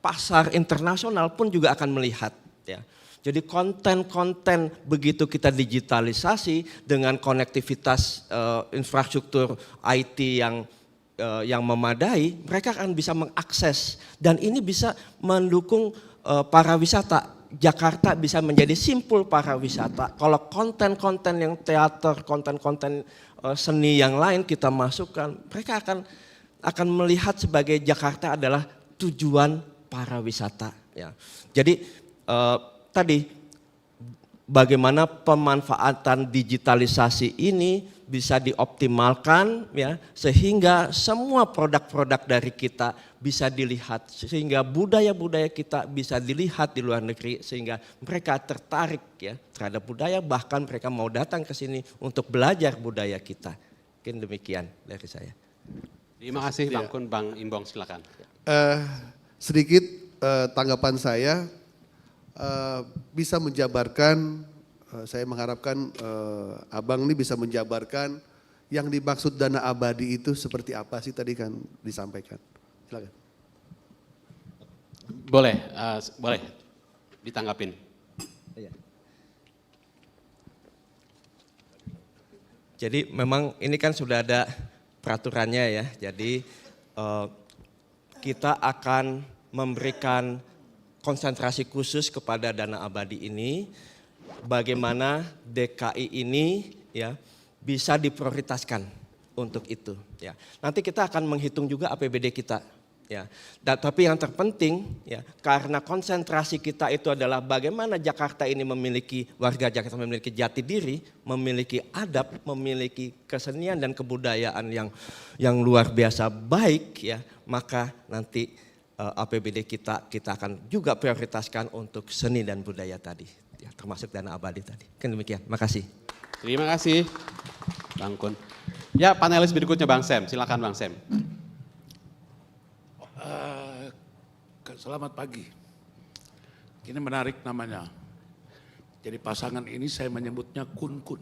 pasar internasional pun juga akan melihat. Ya. Jadi konten-konten begitu kita digitalisasi dengan konektivitas infrastruktur IT yang memadai, mereka akan bisa mengakses dan ini bisa mendukung para wisata. Jakarta bisa menjadi simpul para wisata. Kalau konten-konten yang teater, konten-konten seni yang lain kita masukkan, mereka akan melihat sebagai Jakarta adalah tujuan para wisata. Ya. Jadi tadi bagaimana pemanfaatan digitalisasi ini bisa dioptimalkan ya, sehingga semua produk-produk dari kita bisa dilihat, sehingga budaya-budaya kita bisa dilihat di luar negeri, sehingga mereka tertarik ya terhadap budaya, bahkan mereka mau datang ke sini untuk belajar budaya kita. Mungkin demikian dari saya. Terima kasih Bang Kun, Bang Imbong silakan. Sedikit tanggapan saya, bisa menjabarkan, saya mengharapkan Abang ini bisa menjabarkan yang dimaksud dana abadi itu seperti apa sih tadi kan disampaikan. Silakan. Boleh ditanggapin. Jadi memang ini kan sudah ada peraturannya ya, jadi kita akan memberikan konsentrasi khusus kepada dana abadi ini, bagaimana DKI ini ya bisa diprioritaskan untuk itu ya. Nanti kita akan menghitung juga APBD kita ya. Tapi yang terpenting ya, karena konsentrasi kita itu adalah bagaimana Jakarta ini memiliki, warga Jakarta memiliki jati diri, memiliki adab, memiliki kesenian dan kebudayaan yang luar biasa baik ya, maka nanti APBD kita akan juga prioritaskan untuk seni dan budaya tadi, ya, termasuk dana abadi tadi. Kan demikian, makasih. Terima kasih Bang Kun. Ya, panelis berikutnya Bang Sem, silakan Bang Sem. Selamat pagi. Ini menarik namanya. Jadi pasangan ini saya menyebutnya Kun-Kun.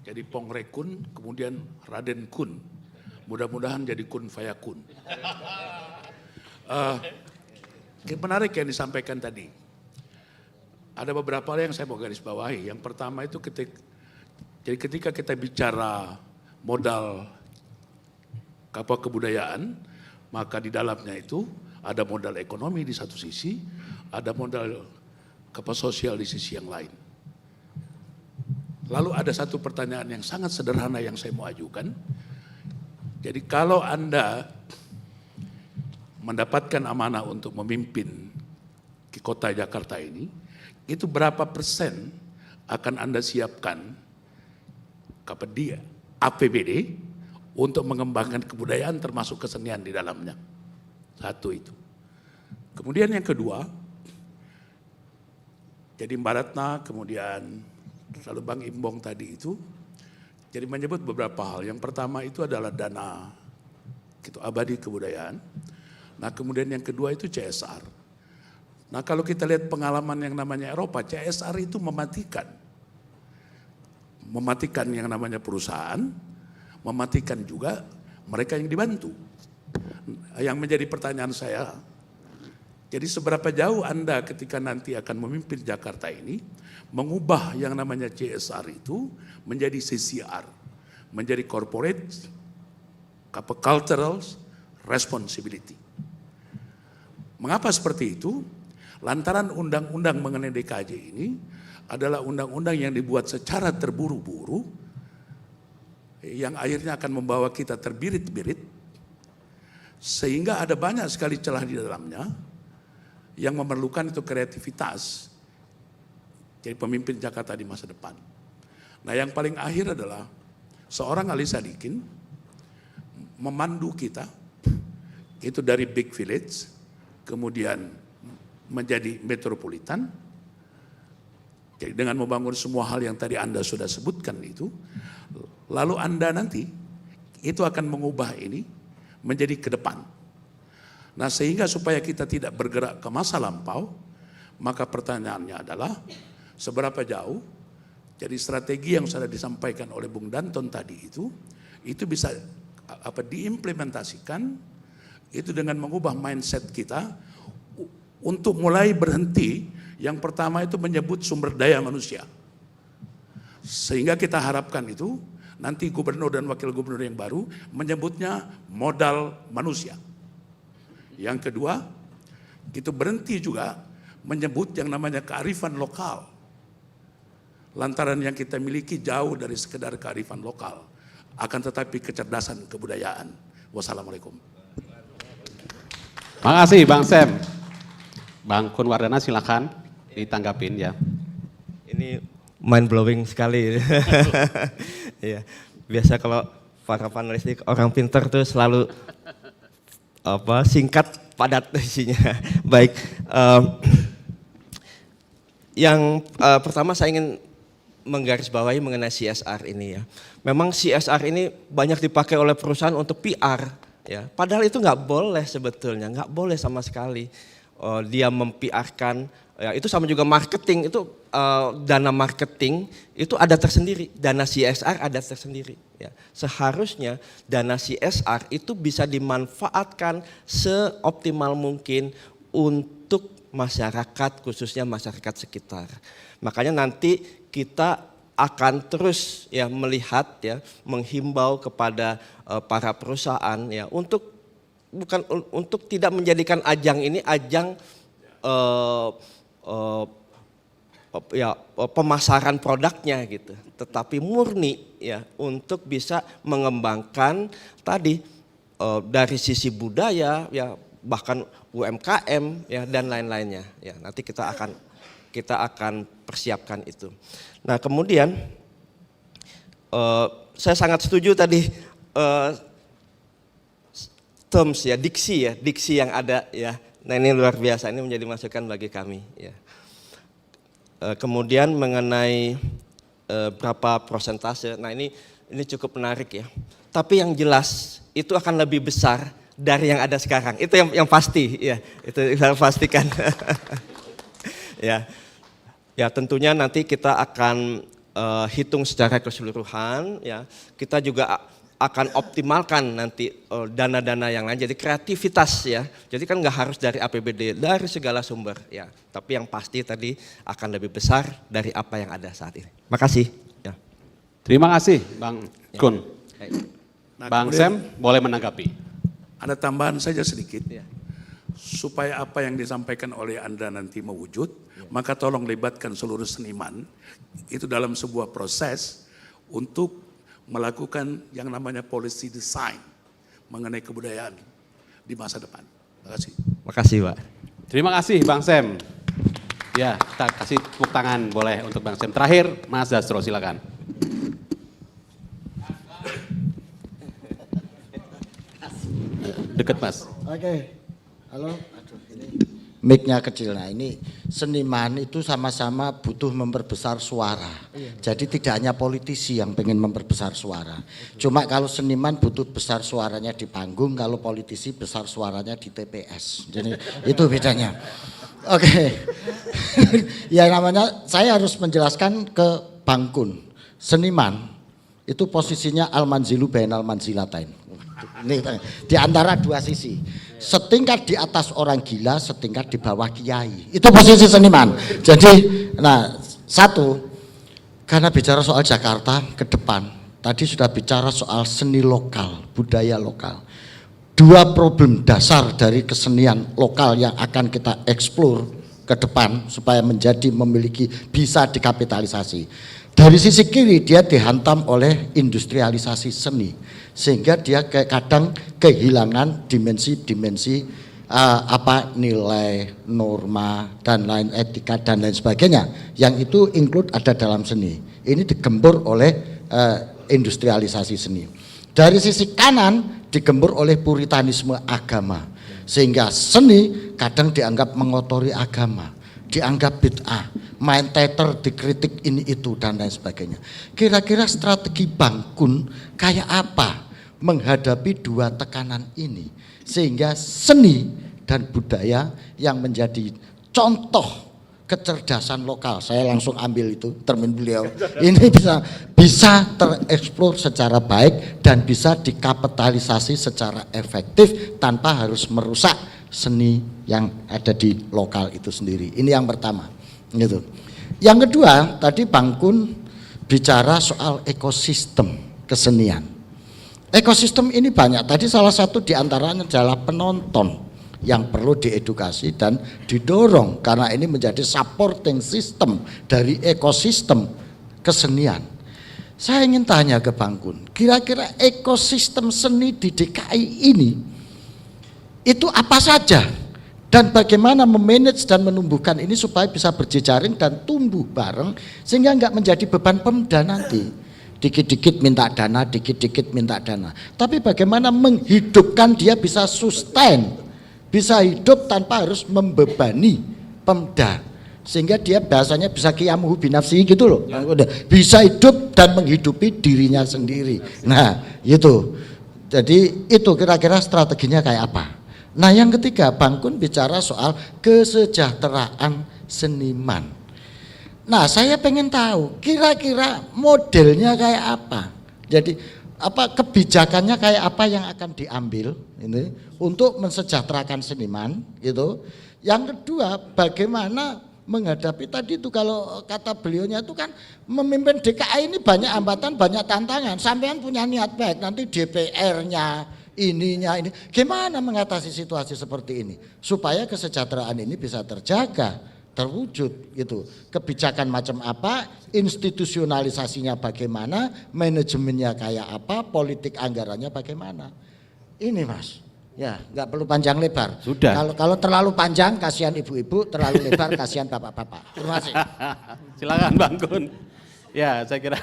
Jadi Pongrekun, kemudian Raden Kun. Mudah-mudahan jadi kun fayakun. Menarik yang disampaikan tadi. Ada beberapa hal yang saya mau garis bawahi. Yang pertama itu ketika kita bicara modal kapal kebudayaan, maka di dalamnya itu Ada modal ekonomi di satu sisi, ada modal sosial di sisi yang lain. Lalu ada satu pertanyaan yang sangat sederhana yang saya mau ajukan. Jadi kalau Anda mendapatkan amanah untuk memimpin di kota Jakarta ini, itu berapa persen akan Anda siapkan di APBD untuk mengembangkan kebudayaan termasuk kesenian di dalamnya? Satu itu. Kemudian yang kedua, jadi Mbak Ratna, kemudian lalu Bang Imbong tadi itu, jadi menyebut beberapa hal. Yang pertama itu adalah dana gitu, abadi kebudayaan. Nah kemudian yang kedua itu CSR. Nah kalau kita lihat pengalaman yang namanya Eropa, CSR itu mematikan yang namanya perusahaan, mematikan juga mereka yang dibantu. Yang menjadi pertanyaan saya, jadi seberapa jauh Anda ketika nanti akan memimpin Jakarta ini, mengubah yang namanya CSR itu menjadi CCR, menjadi corporate cultural responsibility. Mengapa seperti itu? Lantaran undang-undang mengenai DKJ ini adalah undang-undang yang dibuat secara terburu-buru, yang akhirnya akan membawa kita terbirit-birit, sehingga ada banyak sekali celah di dalamnya yang memerlukan itu kreativitas. Jadi pemimpin Jakarta di masa depan. Nah yang paling akhir adalah seorang Ali Sadikin memandu kita itu dari big village, kemudian menjadi metropolitan. Jadi dengan membangun semua hal yang tadi Anda sudah sebutkan itu, lalu Anda nanti itu akan mengubah ini menjadi ke depan. Nah sehingga supaya kita tidak bergerak ke masa lampau, maka pertanyaannya adalah seberapa jauh, jadi strategi yang sudah disampaikan oleh Bung Danton tadi itu bisa diimplementasikan itu dengan mengubah mindset kita untuk mulai berhenti. Yang pertama itu menyebut sumber daya manusia. Sehingga kita harapkan itu nanti gubernur dan wakil gubernur yang baru menyebutnya modal manusia. Yang kedua, itu berhenti juga menyebut yang namanya kearifan lokal. Lantaran yang kita miliki jauh dari sekedar kearifan lokal, akan tetapi kecerdasan kebudayaan. Wassalamualaikum. Makasih Bang Sam. Bang Kunwardana silakan ditanggapin ya. Ini Mind blowing sekali. Ya, biasa kalau para panelis ini orang pintar tuh selalu singkat padat isinya. Baik. Yang pertama saya ingin menggarisbawahi mengenai CSR ini ya. Memang CSR ini banyak dipakai oleh perusahaan untuk PR ya. Padahal itu nggak boleh sebetulnya, nggak boleh sama sekali. Dia mempiarkan, ya itu sama juga marketing, itu dana marketing itu ada tersendiri, dana CSR ada tersendiri. Ya. Seharusnya dana CSR itu bisa dimanfaatkan seoptimal mungkin untuk masyarakat, khususnya masyarakat sekitar. Makanya nanti kita akan terus ya melihat ya, menghimbau kepada para perusahaan ya untuk bukan untuk tidak menjadikan ajang ini ajang pemasaran produknya gitu, tetapi murni ya untuk bisa mengembangkan tadi dari sisi budaya ya, bahkan UMKM ya dan lain-lainnya ya. Nanti kita akan persiapkan itu. Nah kemudian saya sangat setuju tadi terms ya, diksi yang ada ya. Nah ini luar biasa, ini menjadi masukan bagi kami ya. Kemudian mengenai berapa persentase, nah ini cukup menarik ya. Tapi yang jelas itu akan lebih besar dari yang ada sekarang. Itu yang pasti ya, itu saya pastikan. Ya tentunya nanti kita akan hitung secara keseluruhan ya. Kita juga akan optimalkan nanti dana-dana yang lain, jadi kreativitas ya. Jadi kan nggak harus dari APBD, dari segala sumber ya. Tapi yang pasti tadi akan lebih besar dari apa yang ada saat ini. Makasih. Ya. Terima kasih Bang Kun. Nah, Bang Sam boleh menanggapi. Ada tambahan saja sedikit. Ya. supaya apa yang disampaikan oleh Anda nanti mewujud, maka tolong libatkan seluruh seniman itu dalam sebuah proses untuk melakukan yang namanya policy design mengenai kebudayaan di masa depan. Terima kasih. Makasih Pak. Terima kasih Bang Sam. Ya, kita kasih tepuk tangan boleh untuk Bang Sam. Terakhir, Mas Dastro silakan. Deket Mas. Oke, halo. Aduh, ini mic-nya kecil. Nah ini seniman itu sama-sama butuh memperbesar suara. Jadi tidak hanya politisi yang pengen memperbesar suara. Cuma kalau seniman butuh besar suaranya di panggung, kalau politisi besar suaranya di TPS. Jadi itu bedanya. Oke. Ya namanya saya harus menjelaskan ke Bang Kun. Seniman itu posisinya al-manzilu bainal manzilatain. Ini di antara dua sisi. Setingkat di atas orang gila, setingkat di bawah kiai. Itu posisi seniman. Jadi, nah satu, karena bicara soal Jakarta ke depan, tadi sudah bicara soal seni lokal, budaya lokal. Dua problem dasar dari kesenian lokal yang akan kita eksplor ke depan supaya menjadi memiliki bisa dikapitalisasi. Dari sisi kiri dia dihantam oleh industrialisasi seni sehingga dia kadang kehilangan dimensi-dimensi nilai, norma dan lain etika dan lain sebagainya yang itu include ada dalam seni. Ini digembur oleh industrialisasi seni. Dari sisi kanan digembur oleh puritanisme agama sehingga seni kadang dianggap mengotori agama, dianggap bid'ah, main teater dikritik ini itu dan lain sebagainya. Kira-kira strategi Bang Kun kayak apa menghadapi dua tekanan ini sehingga seni dan budaya yang menjadi contoh kecerdasan lokal, saya langsung ambil itu termin beliau, ini bisa tereksplor secara baik dan bisa dikapitalisasi secara efektif tanpa harus merusak seni yang ada di lokal itu sendiri. Ini yang pertama gitu. Yang kedua, tadi Bang Kun bicara soal ekosistem kesenian. Ekosistem ini banyak, tadi salah satu diantaranya adalah penonton yang perlu diedukasi dan didorong karena ini menjadi supporting system dari ekosistem kesenian. Saya ingin tanya ke Bang Kun, kira-kira ekosistem seni di DKI ini itu apa saja dan bagaimana memanage dan menumbuhkan ini supaya bisa berjejaring dan tumbuh bareng sehingga enggak menjadi beban Pemda nanti. Dikit-dikit minta dana, dikit-dikit minta dana. Tapi bagaimana menghidupkan dia bisa sustain, bisa hidup tanpa harus membebani Pemda. Sehingga dia bahasanya bisa qiyamuhu binafsihi gitu loh. Bisa hidup dan menghidupi dirinya sendiri. Nah itu. Jadi itu kira-kira strateginya kayak apa. Nah yang ketiga Bang Kun bicara soal kesejahteraan seniman. Nah saya pengen tahu kira-kira modelnya kayak apa. Jadi apa kebijakannya kayak apa yang akan diambil ini untuk mensejahterakan seniman gitu. Yang kedua bagaimana menghadapi tadi itu kalau kata beliaunya itu kan memimpin DKI ini banyak hambatan, banyak tantangan. Sampean punya niat baik nanti DPR-nya ininya ini. Gimana mengatasi situasi seperti ini supaya kesejahteraan ini bisa terjaga, terwujud gitu. Kebijakan macam apa, institusionalisasinya bagaimana, manajemennya kayak apa, politik anggarannya bagaimana. Ini Mas. Ya, nggak perlu panjang lebar. Sudah. Kalau terlalu panjang kasihan ibu-ibu, terlalu lebar kasihan bapak-bapak. Terima kasih. Silakan Bang Kun. Ya, saya kira.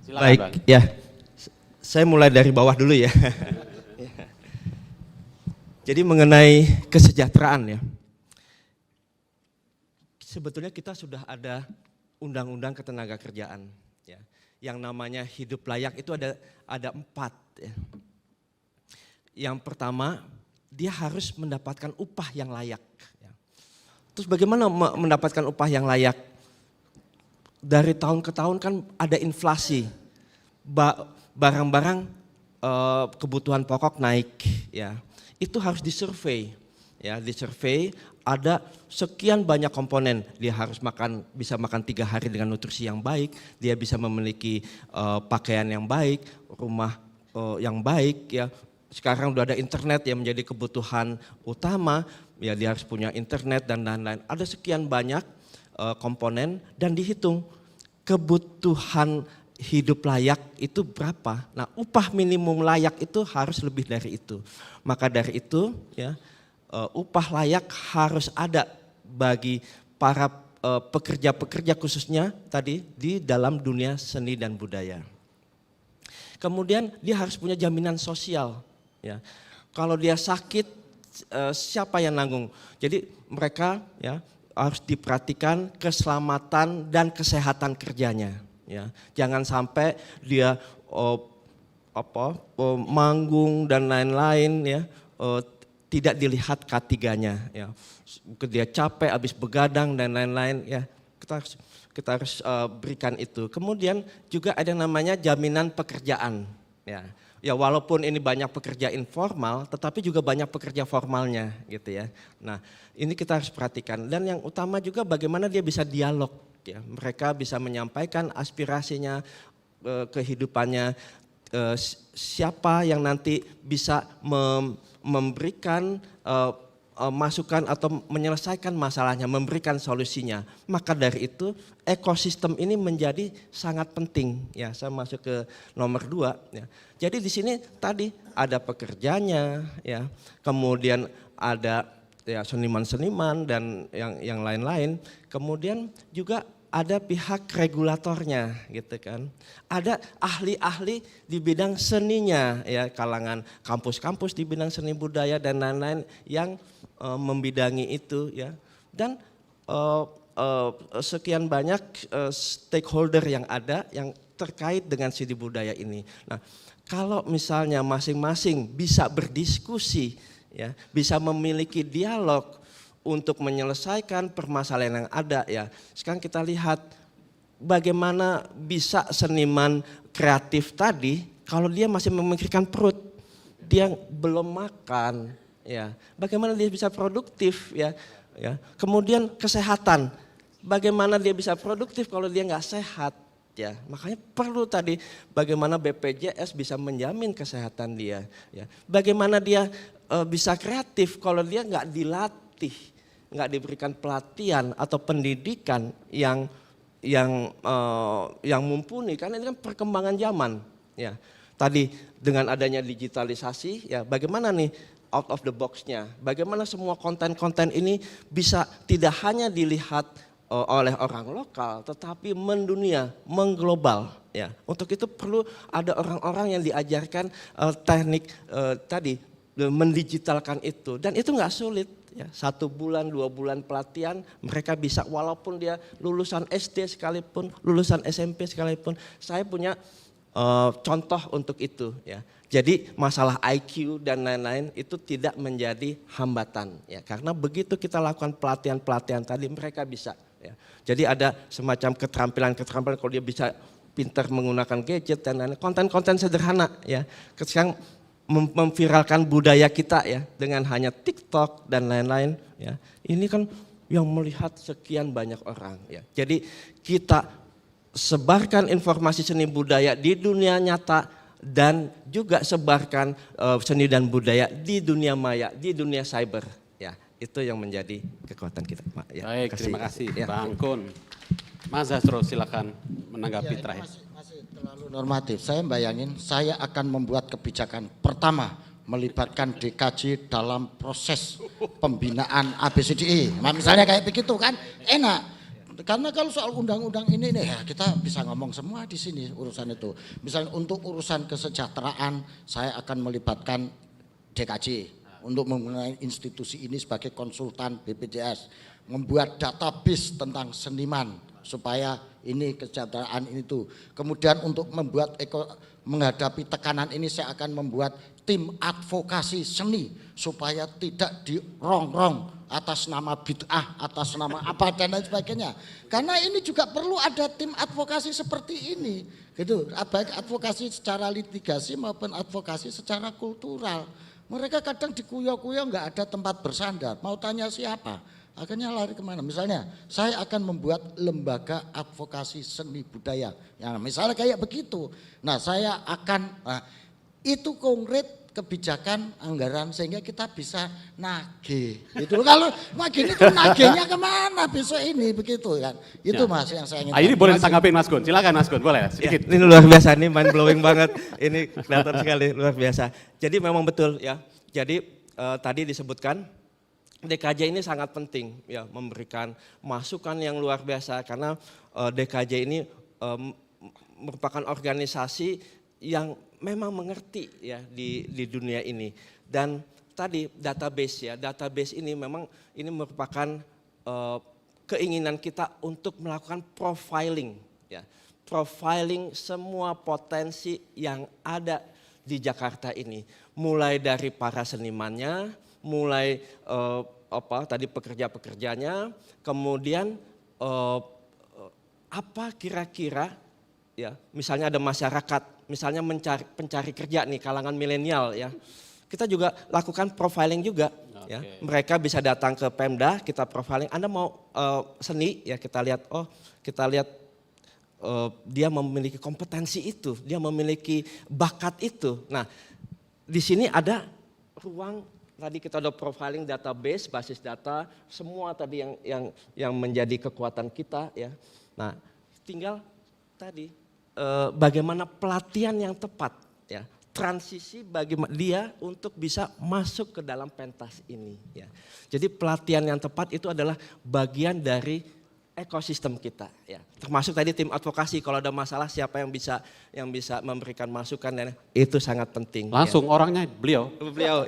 Silakan Baik, Bang. ya. Saya mulai dari bawah dulu ya. Jadi mengenai kesejahteraan ya. Sebetulnya kita sudah ada undang-undang ketenaga kerjaan ya. Yang namanya hidup layak itu ada 4 ya. Yang pertama, dia harus mendapatkan upah yang layak ya. Terus bagaimana mendapatkan upah yang layak? Dari tahun ke tahun kan ada inflasi. Barang-barang kebutuhan pokok naik ya. Itu harus disurvei ya, disurvei ada sekian banyak komponen, dia harus bisa makan 3 hari dengan nutrisi yang baik, dia bisa memiliki pakaian yang baik, rumah yang baik ya, sekarang udah ada internet yang menjadi kebutuhan utama, ya dia harus punya internet dan lain-lain. Ada sekian banyak komponen dan dihitung kebutuhan hidup layak itu berapa. Nah, upah minimum layak itu harus lebih dari itu. Maka dari itu ya upah layak harus ada bagi para pekerja-pekerja khususnya tadi di dalam dunia seni dan budaya. Kemudian dia harus punya jaminan sosial. Ya, kalau dia sakit siapa yang nanggung? Jadi mereka ya harus diperhatikan keselamatan dan kesehatan kerjanya. Ya, jangan sampai dia manggung dan lain-lain ya tidak dilihat K3-nya ya. Dia capek habis begadang dan lain-lain ya. Kita harus berikan itu. Kemudian juga ada yang namanya jaminan pekerjaan ya. Ya walaupun ini banyak pekerja informal tetapi juga banyak pekerja formalnya gitu ya. Nah, ini kita harus perhatikan dan yang utama juga bagaimana dia bisa dialog. Ya, mereka bisa menyampaikan aspirasinya, kehidupannya, siapa yang nanti bisa memberikan masukan atau menyelesaikan masalahnya, memberikan solusinya. Maka dari itu ekosistem ini menjadi sangat penting. Ya, saya masuk ke nomor 2. Ya. Jadi di sini tadi ada pekerjanya, ya, kemudian ada ya seniman-seniman dan yang lain-lain. Kemudian juga ada pihak regulatornya gitu kan. Ada ahli-ahli di bidang seninya ya, kalangan kampus-kampus di bidang seni budaya dan lain-lain yang membidangi itu ya. Dan sekian banyak stakeholder yang ada yang terkait dengan seni budaya ini. Nah, kalau misalnya masing-masing bisa berdiskusi ya, bisa memiliki dialog untuk menyelesaikan permasalahan yang ada ya. Sekarang kita lihat bagaimana bisa seniman kreatif tadi kalau dia masih memikirkan perut, dia belum makan ya. Bagaimana dia bisa produktif ya. Ya. Kemudian kesehatan. Bagaimana dia bisa produktif kalau dia nggak sehat ya. Makanya perlu tadi bagaimana BPJS bisa menjamin kesehatan dia ya. Bagaimana dia bisa kreatif kalau dia nggak dilatih, nggak diberikan pelatihan atau pendidikan yang mumpuni, karena ini kan perkembangan zaman ya. Tadi dengan adanya digitalisasi ya, bagaimana nih out of the box-nya, bagaimana semua konten-konten ini bisa tidak hanya dilihat oleh orang lokal tetapi mendunia, mengglobal ya. Untuk itu perlu ada orang-orang yang diajarkan teknik tadi mendigitalkan itu, dan itu nggak sulit. Ya, 1 bulan, 2 bulan pelatihan mereka bisa, walaupun dia lulusan SD sekalipun, lulusan SMP sekalipun. Saya punya contoh untuk itu ya. Jadi masalah IQ dan lain-lain itu tidak menjadi hambatan ya, karena begitu kita lakukan pelatihan-pelatihan tadi mereka bisa ya. Jadi ada semacam keterampilan kalau dia bisa pintar menggunakan gadget dan lain-lain, konten-konten sederhana ya. Sekarang memviralkan budaya kita ya dengan hanya TikTok dan lain-lain ya. Ini kan yang melihat sekian banyak orang ya. Jadi kita sebarkan informasi seni budaya di dunia nyata dan juga sebarkan seni dan budaya di dunia maya, di dunia cyber ya. Itu yang menjadi kekuatan kita, Pak. Ya, baik, terima kasih ya. Bang Kun. Mas Zasro silakan menanggapi terakhir. Masih terlalu normatif. Saya bayangin saya akan membuat kebijakan pertama melibatkan DKJ dalam proses pembinaan ABCDE. Nah, misalnya kayak begitu kan enak. Karena kalau soal undang-undang ini nih ya kita bisa ngomong semua di sini urusan itu. Misalnya untuk urusan kesejahteraan saya akan melibatkan DKJ untuk mengenai institusi ini sebagai konsultan BPJS, membuat database tentang seniman supaya ini kesejahteraan ini tuh. Kemudian untuk membuat menghadapi tekanan ini saya akan membuat tim advokasi seni supaya tidak dirongrong atas nama bid'ah, atas nama apa dan lain sebagainya. Karena ini juga perlu ada tim advokasi seperti ini, gitu. Baik advokasi secara litigasi maupun advokasi secara kultural. Mereka kadang dikuyok-kuyok nggak ada tempat bersandar. Mau tanya siapa? Akhirnya lari kemana? Misalnya saya akan membuat lembaga advokasi seni budaya. Ya, misalnya kayak begitu. Nah saya akan itu konkret kebijakan anggaran sehingga kita bisa nagih. Gitu. Kalau nagih itu nagihnya kemana besok ini begitu kan? Itu Mas yang saya ingin. Ini boleh ditanggapi Mas Gun, silakan Mas Gun, boleh sedikit. Ya, ini luar biasa, ini mind blowing banget, ini kelihatan sekali luar biasa. Jadi memang betul ya. Jadi tadi disebutkan DKJ ini sangat penting ya, memberikan masukan yang luar biasa karena DKJ ini merupakan organisasi yang memang mengerti ya di dunia ini. Dan tadi database ini memang ini merupakan keinginan kita untuk melakukan profiling ya. Profiling semua potensi yang ada di Jakarta ini, mulai dari para senimannya, mulai tadi pekerja-pekerjanya, kemudian apa kira-kira ya, misalnya ada masyarakat, misalnya pencari kerja nih kalangan milenial ya, kita juga lakukan profiling juga. Ya, mereka bisa datang ke Pemda, kita profiling. Anda mau seni ya, kita lihat dia memiliki kompetensi itu, dia memiliki bakat itu. Nah, di sini ada ruang tadi kita ada profiling database, basis data, semua tadi yang menjadi kekuatan kita ya. Nah, tinggal tadi bagaimana pelatihan yang tepat ya. Transisi bagi dia untuk bisa masuk ke dalam pentas ini ya. Jadi pelatihan yang tepat itu adalah bagian dari ekosistem kita ya. Termasuk tadi tim advokasi, kalau ada masalah siapa yang bisa memberikan masukan, dan itu sangat penting. Langsung ya. Orangnya beliau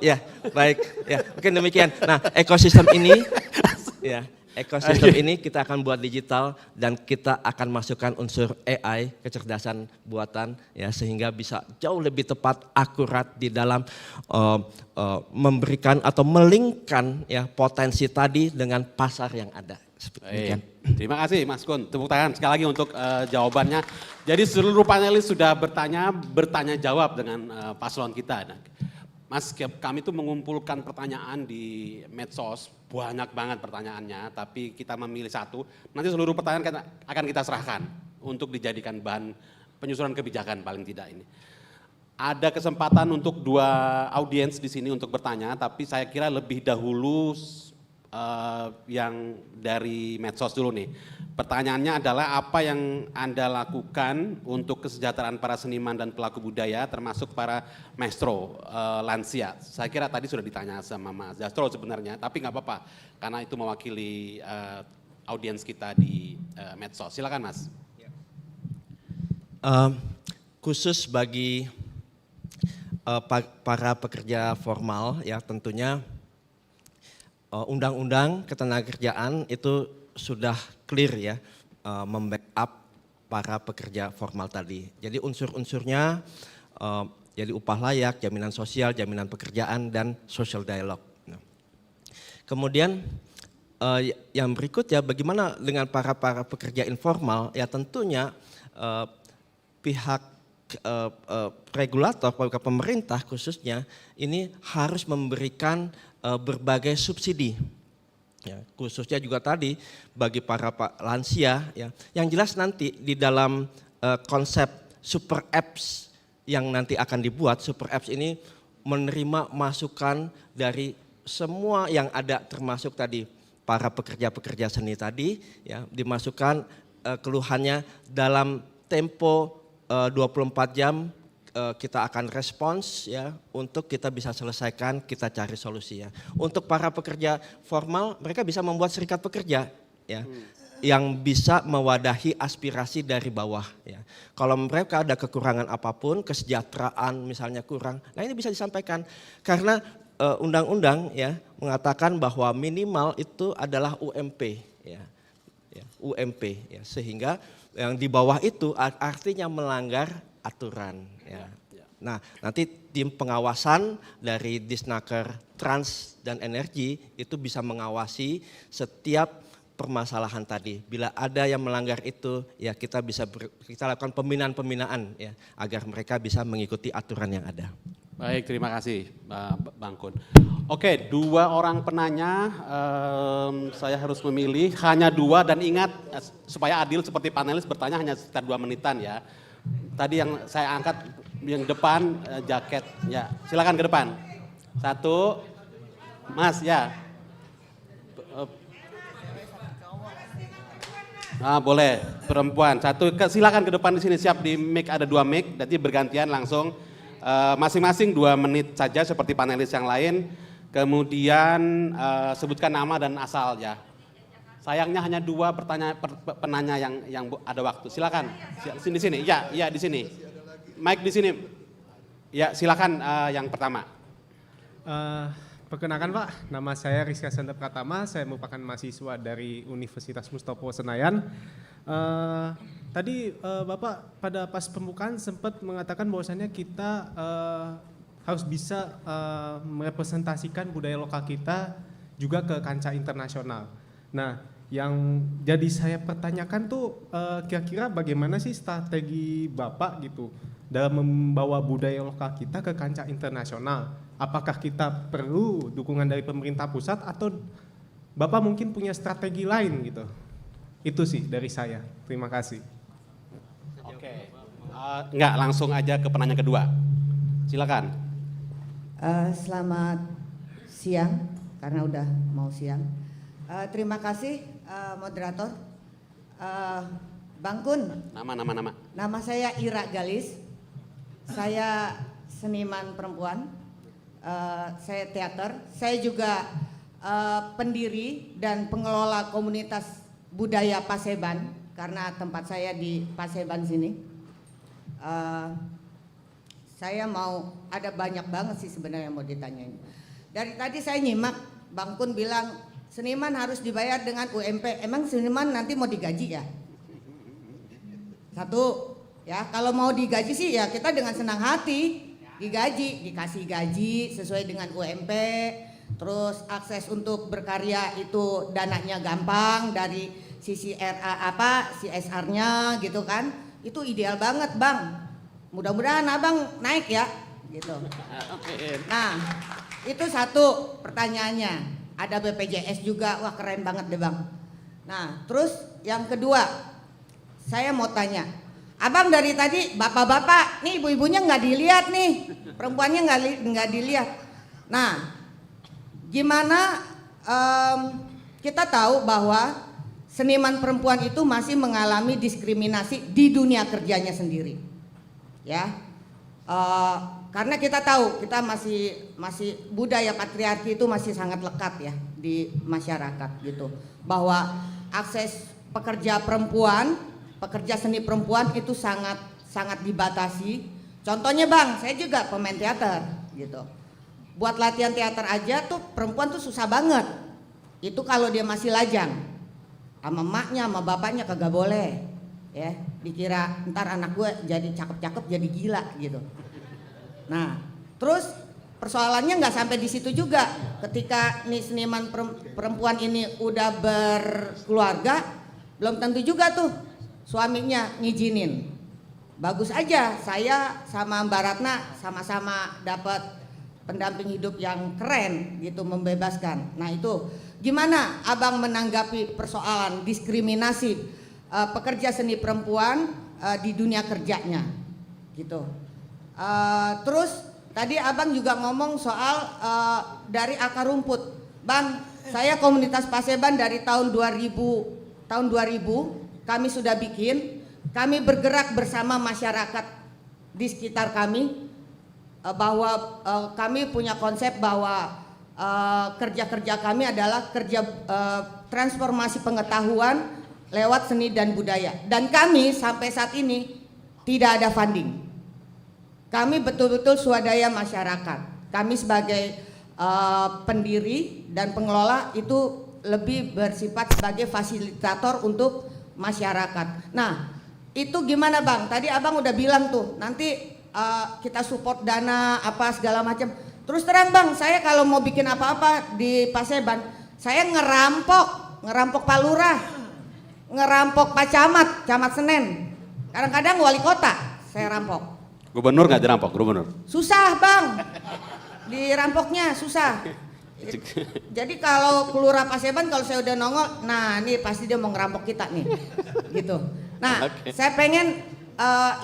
Ya, baik ya. Mungkin demikian. Nah, ekosistem ini ya. Ekosistem ini kita akan buat digital dan kita akan masukkan unsur AI, kecerdasan buatan ya, sehingga bisa jauh lebih tepat, akurat di dalam memberikan atau melingkan ya potensi tadi dengan pasar yang ada. Terima kasih Mas Gun, tepuk tangan sekali lagi untuk jawabannya. Jadi seluruh panelis sudah bertanya jawab dengan paslon kita. Nah, Mas, kami tuh mengumpulkan pertanyaan di medsos, banyak banget pertanyaannya, tapi kita memilih satu. Nanti seluruh pertanyaan akan kita serahkan untuk dijadikan bahan penyusunan kebijakan paling tidak ini. Ada kesempatan untuk 2 audiens di sini untuk bertanya, tapi saya kira lebih dahulu yang dari medsos dulu nih. Pertanyaannya adalah apa yang Anda lakukan untuk kesejahteraan para seniman dan pelaku budaya termasuk para maestro lansia. Saya kira tadi sudah ditanya sama Mas Dastro sebenarnya, tapi nggak apa-apa karena itu mewakili audiens kita di medsos. Silakan Mas. Khusus bagi para pekerja formal ya, tentunya undang-undang ketenagakerjaan itu sudah clear ya, membackup para pekerja formal tadi. Jadi unsur-unsurnya jadi upah layak, jaminan sosial, jaminan pekerjaan, dan social dialog. Nah, kemudian yang berikut ya, bagaimana dengan para pekerja informal? Ya tentunya pihak regulator, pemerintah khususnya ini harus memberikan berbagai subsidi. Ya, khususnya juga tadi bagi para lansia ya. Yang jelas nanti di dalam konsep super apps yang nanti akan dibuat, super apps ini menerima masukan dari semua yang ada, termasuk tadi para pekerja-pekerja seni tadi ya, dimasukkan keluhannya dalam tempo 24 jam kita akan respons ya, untuk kita bisa selesaikan, kita cari solusi ya. Untuk para pekerja formal, mereka bisa membuat serikat pekerja ya, yang bisa mewadahi aspirasi dari bawah ya. Kalau mereka ada kekurangan apapun, kesejahteraan misalnya kurang, nah ini bisa disampaikan karena undang-undang ya mengatakan bahwa minimal itu adalah UMP ya, UMP ya, sehingga yang di bawah itu artinya melanggar aturan ya. Nah, nanti tim pengawasan dari Disnaker Trans dan Energi itu bisa mengawasi setiap permasalahan tadi. Bila ada yang melanggar itu, ya kita lakukan pembinaan ya, agar mereka bisa mengikuti aturan yang ada. Baik, terima kasih Bang Kun. Oke, 2 orang penanya, saya harus memilih hanya 2 dan ingat supaya adil seperti panelis bertanya hanya sekitar 2 menitan ya. Tadi yang saya angkat yang depan jaket, ya silakan ke depan. Satu, Mas ya. Nah, boleh perempuan satu, silakan ke depan di sini, siap di mic, ada 2 mic, nanti bergantian langsung masing-masing 2 menit saja seperti panelis yang lain. Kemudian sebutkan nama dan asal ya. Sayangnya hanya 2 penanya yang ada waktu. Silakan di sini, ya di sini. Mic di sini. Ya silakan yang pertama. Perkenalkan Pak, nama saya Rizka Santa Pratama, saya merupakan mahasiswa dari Universitas Mustopo Senayan. Tadi Bapak pada pas pembukaan sempat mengatakan bahwasannya kita harus bisa merepresentasikan budaya lokal kita juga ke kancah internasional. Nah, yang jadi saya pertanyakan tuh kira-kira bagaimana sih strategi Bapak gitu dalam membawa budaya lokal kita ke kancah internasional? Apakah kita perlu dukungan dari pemerintah pusat atau Bapak mungkin punya strategi lain gitu? Itu sih dari saya. Terima kasih. Oke, enggak, langsung aja ke penanya kedua. Silakan. Selamat siang, karena udah mau siang. Terima kasih moderator. Bang Kun. Nama. Nama saya Ira Galis. Saya seniman perempuan. Saya teater. Saya juga pendiri dan pengelola komunitas budaya Paseban, karena tempat saya di Paseban sini. Saya mau, ada banyak banget sih sebenarnya mau ditanyain. Dari tadi saya nyimak Bang Kun bilang seniman harus dibayar dengan UMP. Emang seniman nanti mau digaji ya? Satu, ya kalau mau digaji sih ya kita dengan senang hati digaji, dikasih gaji sesuai dengan UMP. Terus akses untuk berkarya itu dananya gampang dari sisi CSR-nya gitu kan. Itu ideal banget Bang. Mudah-mudahan Abang naik ya gitu. Nah, itu satu pertanyaannya. Ada BPJS juga, wah keren banget deh Bang. Nah, terus yang kedua, saya mau tanya, Abang dari tadi bapak-bapak, nih ibu-ibunya nggak dilihat nih, perempuannya nggak dilihat. Nah, gimana kita tahu bahwa seniman perempuan itu masih mengalami diskriminasi di dunia kerjanya sendiri, ya. Karena kita tahu kita masih budaya patriarki itu masih sangat lekat ya di masyarakat gitu, bahwa akses pekerja perempuan, pekerja seni perempuan itu sangat dibatasi. Contohnya Bang, saya juga pemain teater gitu. Buat latihan teater aja tuh perempuan tuh susah banget. Itu kalau dia masih lajang, sama emaknya, sama bapaknya kagak boleh, ya. Dikira ntar anak gue jadi cakep-cakep jadi gila gitu. Nah, terus persoalannya nggak sampai di situ juga. Ketika nih seniman perempuan ini udah berkeluarga, belum tentu juga tuh suaminya ngizinin. Bagus aja, saya sama Mbak Ratna sama-sama dapat pendamping hidup yang keren gitu, membebaskan. Nah itu gimana Abang menanggapi persoalan diskriminasi pekerja seni perempuan di dunia kerjanya gitu. Terus tadi Abang juga ngomong soal dari akar rumput. Bang, saya komunitas Paseban dari tahun 2000 kami sudah bikin, kami bergerak bersama masyarakat di sekitar kami, bahwa kami punya konsep bahwa kerja-kerja kami adalah kerja transformasi pengetahuan lewat seni dan budaya. Dan kami sampai saat ini tidak ada funding. Kami betul-betul swadaya masyarakat. Kami sebagai pendiri dan pengelola itu lebih bersifat sebagai fasilitator untuk masyarakat. Nah, itu gimana Bang? Tadi Abang udah bilang tuh, nanti kita support dana apa segala macam. Terus terang Bang, saya kalau mau bikin apa-apa di Paseban, saya ngerampok Pak Lurah, ngerampok Pak Camat Senen. Kadang-kadang wali kota saya rampok. Gubernur nggak dirampok, gubernur? Susah Bang, dirampoknya susah. Jadi kalau kelurah Paseban kalau saya udah nongol, nah ini pasti dia mau ngerampok kita nih, gitu. Nah, saya pengen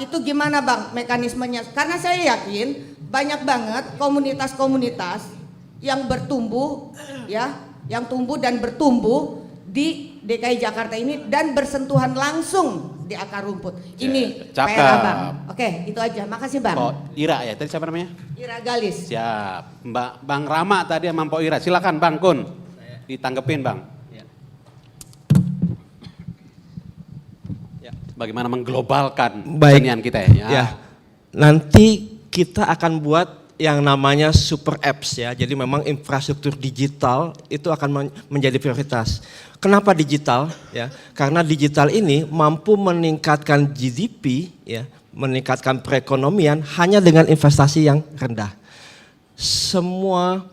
itu gimana Bang mekanismenya? Karena saya yakin banyak banget komunitas-komunitas yang bertumbuh ya, yang tumbuh dan bertumbuh di DKI Jakarta ini dan bersentuhan langsung di akar rumput. Ini Cakep. PR Abang. Oke, itu aja. Makasih Bang. Pok Ira ya, tadi siapa namanya? Ira Galis. Siap. Bang Rama tadi sama Pok Ira. Silakan Bang Kun. Ditanggepin Bang. Bagaimana mengglobalkan kesenian kita ya? Ya. Nanti kita akan buat yang namanya super apps ya. Jadi memang infrastruktur digital itu akan menjadi prioritas. Kenapa digital? Ya, karena digital ini mampu meningkatkan GDP ya, meningkatkan perekonomian hanya dengan investasi yang rendah. Semua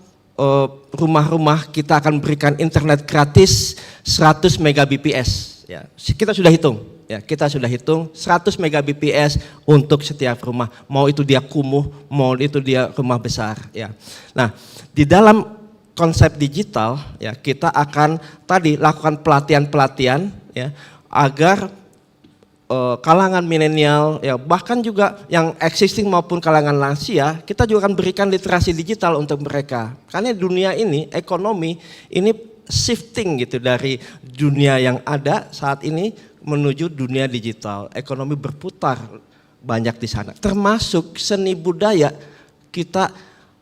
rumah-rumah kita akan berikan internet gratis 100 Mbps ya. Kita sudah hitung. Ya, kita sudah hitung 100 Mbps untuk setiap rumah, mau itu dia kumuh, mau itu dia rumah besar. Ya. Nah, di dalam konsep digital, ya kita akan tadi lakukan pelatihan-pelatihan, ya agar kalangan milenial, ya bahkan juga yang existing maupun kalangan lansia, kita juga akan berikan literasi digital untuk mereka. Karena dunia ini, ekonomi ini shifting gitu dari dunia yang ada saat ini menuju dunia digital, ekonomi berputar banyak di sana. Termasuk seni budaya kita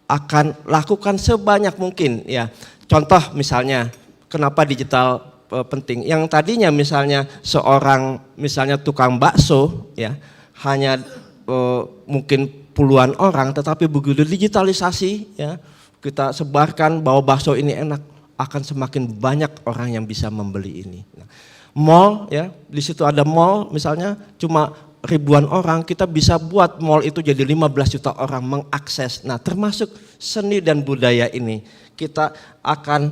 akan lakukan sebanyak mungkin ya. Contoh misalnya kenapa digital penting? Yang tadinya misalnya seorang misalnya tukang bakso ya hanya mungkin puluhan orang, tetapi begitu digitalisasi ya kita sebarkan bahwa bakso ini enak, akan semakin banyak orang yang bisa membeli ini. Nah, mall ya, di situ ada mall misalnya cuma ribuan orang, kita bisa buat mall itu jadi 15 juta orang mengakses. Nah, termasuk seni dan budaya ini kita akan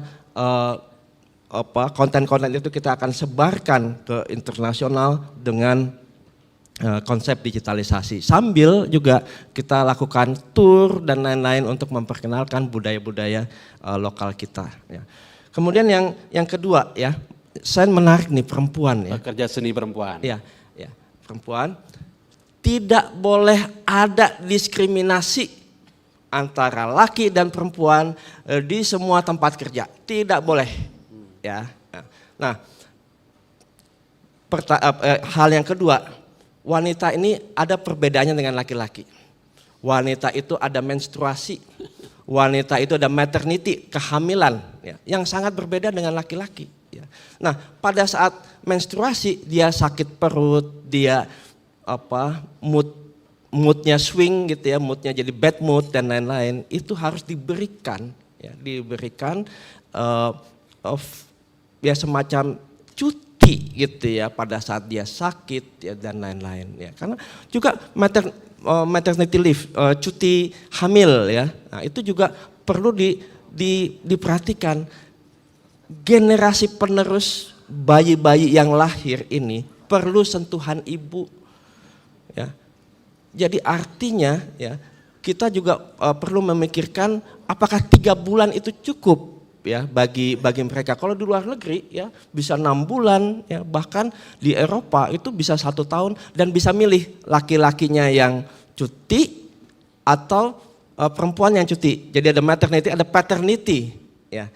konten-konten itu kita akan sebarkan ke internasional dengan konsep digitalisasi. Sambil juga kita lakukan tour dan lain-lain untuk memperkenalkan budaya-budaya lokal kita. Ya. Kemudian yang kedua ya. Saya menarik nih perempuan ya. Pekerja seni perempuan. Ya, ya, perempuan tidak boleh ada diskriminasi antara laki dan perempuan di semua tempat kerja. Tidak boleh. Ya. Nah, hal yang kedua, wanita ini ada perbedaannya dengan laki-laki. Wanita itu ada menstruasi. Wanita itu ada maternity, kehamilan ya, yang sangat berbeda dengan laki-laki. Ya. Nah, pada saat menstruasi dia sakit perut, dia moodnya swing gitu ya, moodnya jadi bad mood dan lain-lain, itu harus diberikan ya, ya semacam cuti gitu ya pada saat dia sakit ya dan lain-lain ya. Karena juga maternity leave, cuti hamil ya. Nah, itu juga perlu diperhatikan. Generasi penerus bayi-bayi yang lahir ini perlu sentuhan ibu. Ya. Jadi artinya ya kita juga perlu memikirkan apakah 3 bulan itu cukup ya bagi mereka. Kalau di luar negeri ya bisa 6 bulan ya, bahkan di Eropa itu bisa 1 tahun dan bisa milih laki-lakinya yang cuti atau perempuan yang cuti. Jadi ada maternity, ada paternity ya.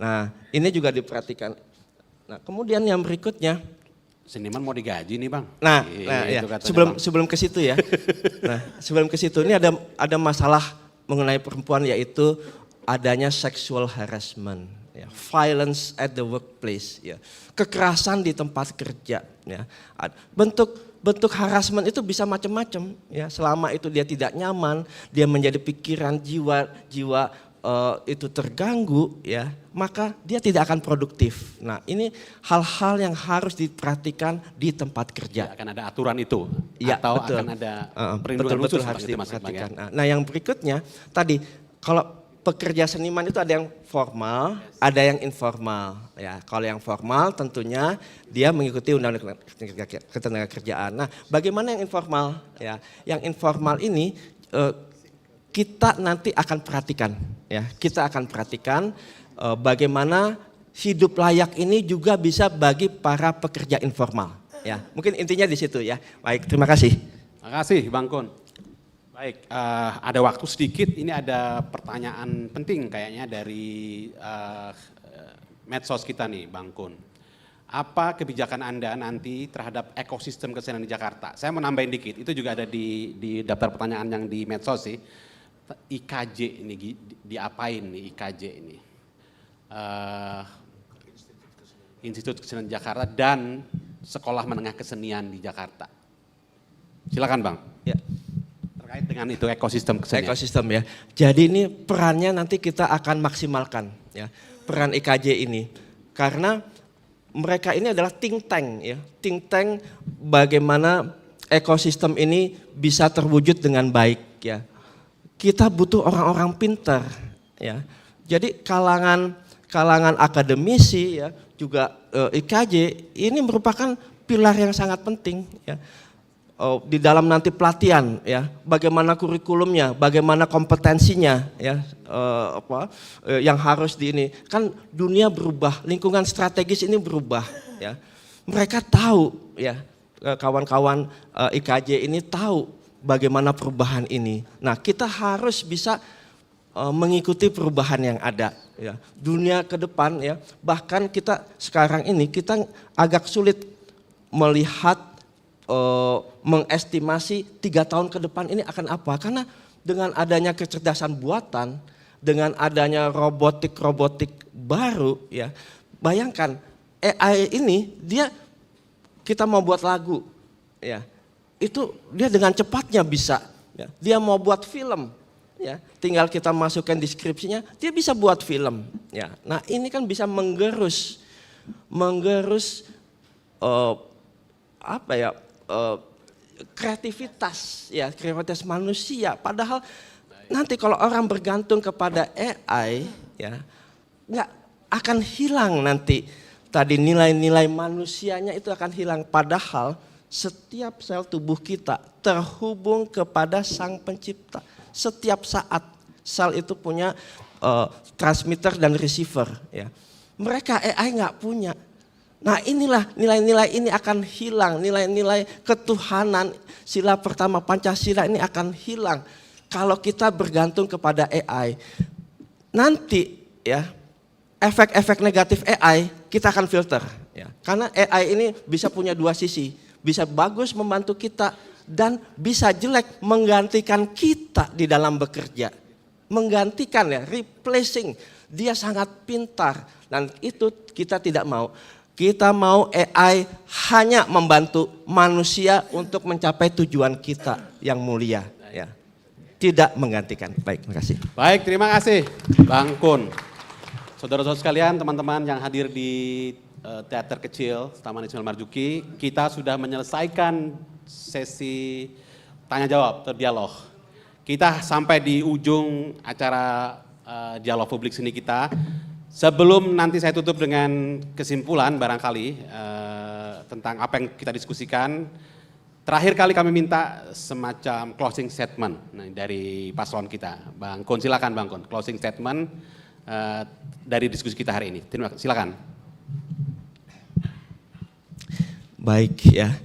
Nah, ini juga diperhatikan. Nah, kemudian yang berikutnya, seniman mau digaji nih Bang. Nah, ya. sebelum ke situ ya. Nah, sebelum ke situ ini ada masalah mengenai perempuan, yaitu adanya sexual harassment, ya, violence at the workplace, ya, kekerasan di tempat kerja. Ya. Bentuk harassment itu bisa macam-macam. Ya, selama itu dia tidak nyaman, dia menjadi pikiran jiwa itu terganggu, ya, maka dia tidak akan produktif. Nah, ini hal-hal yang harus diperhatikan di tempat kerja. Ya, akan ada aturan itu, ya, atau betul. akan ada perlindungan betul, khusus harus diperhatikan. ya? Nah, yang berikutnya tadi kalau pekerja seniman itu ada yang formal, ada yang informal. Ya, kalau yang formal tentunya dia mengikuti undang-undang ketenagakerjaan. Nah, bagaimana yang informal? Ya, yang informal ini kita nanti akan perhatikan, ya. Kita akan perhatikan bagaimana hidup layak ini juga bisa bagi para pekerja informal. Ya, mungkin intinya di situ ya. Baik, terima kasih. Terima kasih Bang Kun. Baik, ada waktu sedikit, ini ada pertanyaan penting kayaknya dari medsos kita nih Bang Kun. Apa kebijakan Anda nanti terhadap ekosistem kesenian di Jakarta? Saya mau nambahin dikit, itu juga ada di daftar pertanyaan yang di medsos sih. IKJ ini, diapain nih IKJ ini? Institut Kesenian Jakarta dan Sekolah Menengah Kesenian di Jakarta. Silakan Bang. Ya. Terkait dengan itu ekosistem kesenian. Ekosistem ya. Jadi ini perannya nanti kita akan maksimalkan ya. Peran IKJ ini. Karena mereka ini adalah think tank ya. Think tank bagaimana ekosistem ini bisa terwujud dengan baik ya. Kita butuh orang-orang pintar ya. Jadi kalangan akademisi ya, juga IKJ ini merupakan pilar yang sangat penting ya. Di dalam nanti pelatihan ya, bagaimana kurikulumnya, bagaimana kompetensinya ya, yang harus ini kan dunia berubah, lingkungan strategis ini berubah ya. Mereka tahu ya, kawan-kawan IKJ ini tahu bagaimana perubahan ini. Nah, kita harus bisa mengikuti perubahan yang ada ya. Dunia ke depan ya, bahkan kita sekarang ini kita agak sulit melihat mengestimasi 3 tahun ke depan ini akan apa, karena dengan adanya kecerdasan buatan, dengan adanya robotik baru ya, bayangkan AI ini kita mau buat lagu ya, itu dia dengan cepatnya bisa ya. Dia mau buat film ya, tinggal kita masukkan deskripsinya, dia bisa buat film ya. Nah, ini kan bisa menggerus kreativitas manusia. Padahal nanti kalau orang bergantung kepada AI ya, nggak akan hilang nanti tadi nilai-nilai manusianya itu akan hilang. Padahal setiap sel tubuh kita terhubung kepada Sang Pencipta. Setiap saat sel itu punya transmitter dan receiver ya. Mereka AI nggak punya. Nah, inilah nilai-nilai ini akan hilang, nilai-nilai ketuhanan, sila pertama Pancasila ini akan hilang kalau kita bergantung kepada AI. Nanti ya, efek-efek negatif AI kita akan filter ya. Karena AI ini bisa punya 2 sisi, bisa bagus membantu kita dan bisa jelek menggantikan kita di dalam bekerja. Menggantikan ya, replacing. Dia sangat pintar dan itu kita tidak mau. Kita mau AI hanya membantu manusia untuk mencapai tujuan kita yang mulia ya. Tidak menggantikan. Baik, terima kasih. Baik, terima kasih Bang Kun. Saudara-saudara sekalian, teman-teman yang hadir di Teater Kecil Taman Ismail Marzuki, kita sudah menyelesaikan sesi tanya jawab atau dialog. Kita sampai di ujung acara dialog publik seni kita. Sebelum nanti saya tutup dengan kesimpulan barangkali tentang apa yang kita diskusikan, terakhir kali kami minta semacam closing statement dari paslon kita. Bang Kun, silakan Bang Kun, closing statement dari diskusi kita hari ini. Terima kasih, silakan. Baik ya.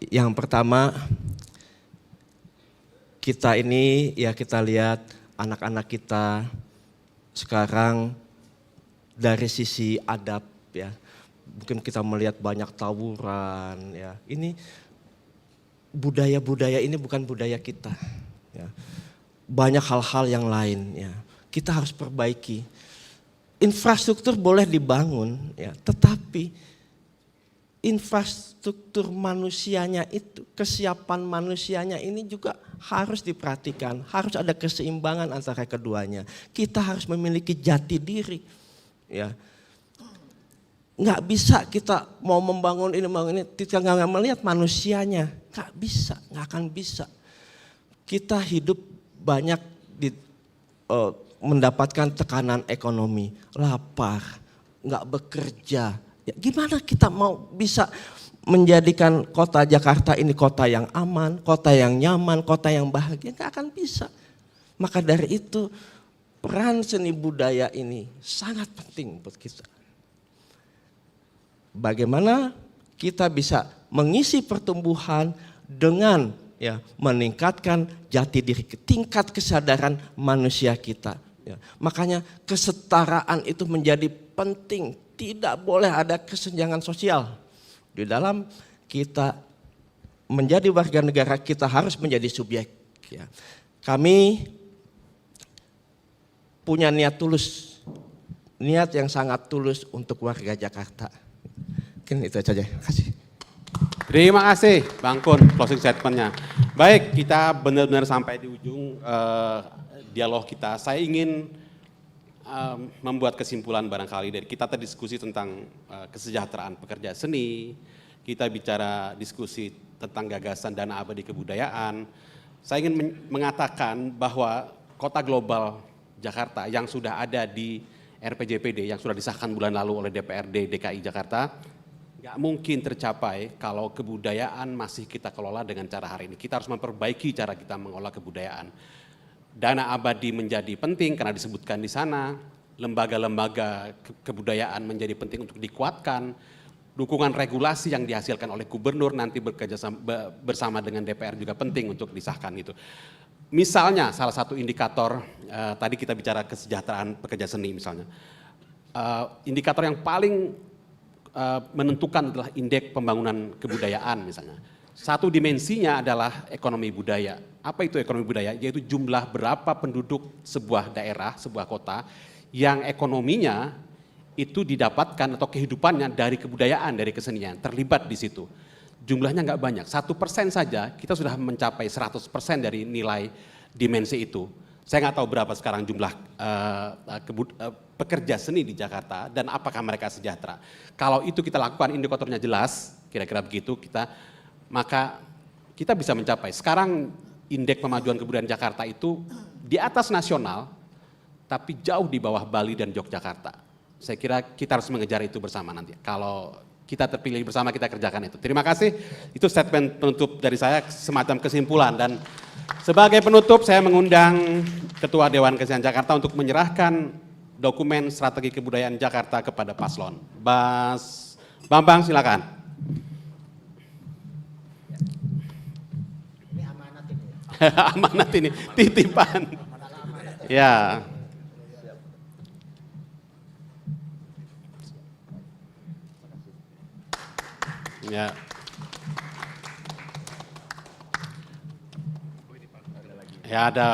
Yang pertama, kita ini ya kita lihat anak-anak kita sekarang dari sisi adab ya, mungkin kita melihat banyak tawuran ya. Ini budaya-budaya ini bukan budaya kita ya. Banyak hal-hal yang lain ya. Kita harus perbaiki. Infrastruktur boleh dibangun ya, tetapi infrastruktur manusianya itu, kesiapan manusianya ini juga harus diperhatikan, harus ada keseimbangan antara keduanya. Kita harus memiliki jati diri, ya. Nggak bisa kita mau membangun ini, kita nggak melihat manusianya, nggak bisa, nggak akan bisa. Kita hidup banyak mendapatkan tekanan ekonomi, lapar, nggak bekerja. Ya, gimana kita mau bisa menjadikan kota Jakarta ini kota yang aman, kota yang nyaman, kota yang bahagia? Nggak akan bisa. Maka dari itu peran seni budaya ini sangat penting buat kita. Bagaimana kita bisa mengisi pertumbuhan dengan ya meningkatkan jati diri, tingkat kesadaran manusia kita. Ya. Makanya kesetaraan itu menjadi penting, tidak boleh ada kesenjangan sosial. Di dalam kita menjadi warga negara, kita harus menjadi subjek. Ya. Kami punya niat tulus, niat yang sangat tulus untuk warga Jakarta. Mungkin itu saja. Terima kasih. Terima kasih Bang Kun, closing statement-nya. Baik, kita benar-benar sampai di ujung dialog kita. Saya ingin membuat kesimpulan barangkali dari kita tadi diskusi tentang kesejahteraan pekerja seni, kita bicara diskusi tentang gagasan dana abadi kebudayaan. Saya ingin mengatakan bahwa kota global Jakarta yang sudah ada di RPJPD, yang sudah disahkan bulan lalu oleh DPRD DKI Jakarta, nggak mungkin tercapai kalau kebudayaan masih kita kelola dengan cara hari ini. Kita harus memperbaiki cara kita mengolah kebudayaan. Dana abadi menjadi penting karena disebutkan di sana, lembaga-lembaga kebudayaan menjadi penting untuk dikuatkan, dukungan regulasi yang dihasilkan oleh gubernur nanti bekerja bersama dengan DPR juga penting untuk disahkan itu. Misalnya salah satu indikator, tadi kita bicara kesejahteraan pekerja seni misalnya, indikator yang paling menentukan adalah indeks pembangunan kebudayaan misalnya. Satu dimensinya adalah ekonomi budaya. Apa itu ekonomi budaya? Yaitu jumlah berapa penduduk sebuah daerah, sebuah kota yang ekonominya itu didapatkan atau kehidupannya dari kebudayaan, dari kesenian, terlibat di situ. Jumlahnya nggak banyak, 1% saja kita sudah mencapai 100% dari nilai dimensi itu. Saya nggak tahu berapa sekarang jumlah pekerja seni di Jakarta dan apakah mereka sejahtera. Kalau itu kita lakukan, indikatornya jelas, kira-kira begitu, maka kita bisa mencapai. Sekarang indeks pemajuan kebudayaan Jakarta itu di atas nasional, tapi jauh di bawah Bali dan Yogyakarta. Saya kira kita harus mengejar itu bersama nanti. Kalau kita terpilih bersama, kita kerjakan itu. Terima kasih, itu statement penutup dari saya, semacam kesimpulan. Dan sebagai penutup saya mengundang Ketua Dewan Kesenian Jakarta untuk menyerahkan dokumen strategi kebudayaan Jakarta kepada paslon. Mas Bambang silakan. Ini amanat ini. Amanat ini, titipan. Ya. Ya. Ya ada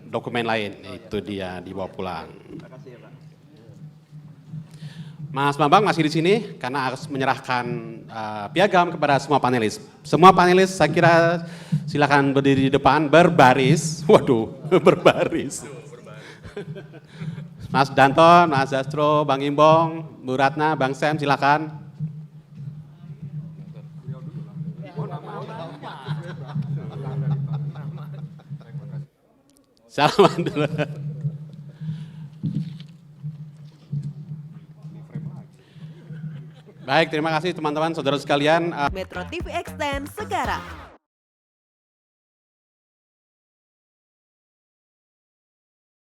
dokumen lain, itu dia dibawa pulang. Mas Bambang masih di sini karena harus menyerahkan piagam kepada semua panelis. Semua panelis saya kira silakan berdiri di depan berbaris. Waduh, berbaris. Mas Danton, Mas Zastro, Bang Imbong, Bu Ratna, Bang Sam silakan. Salaman dulu. Baik, terima kasih teman-teman, saudara sekalian. Metro TV Extend sekarang.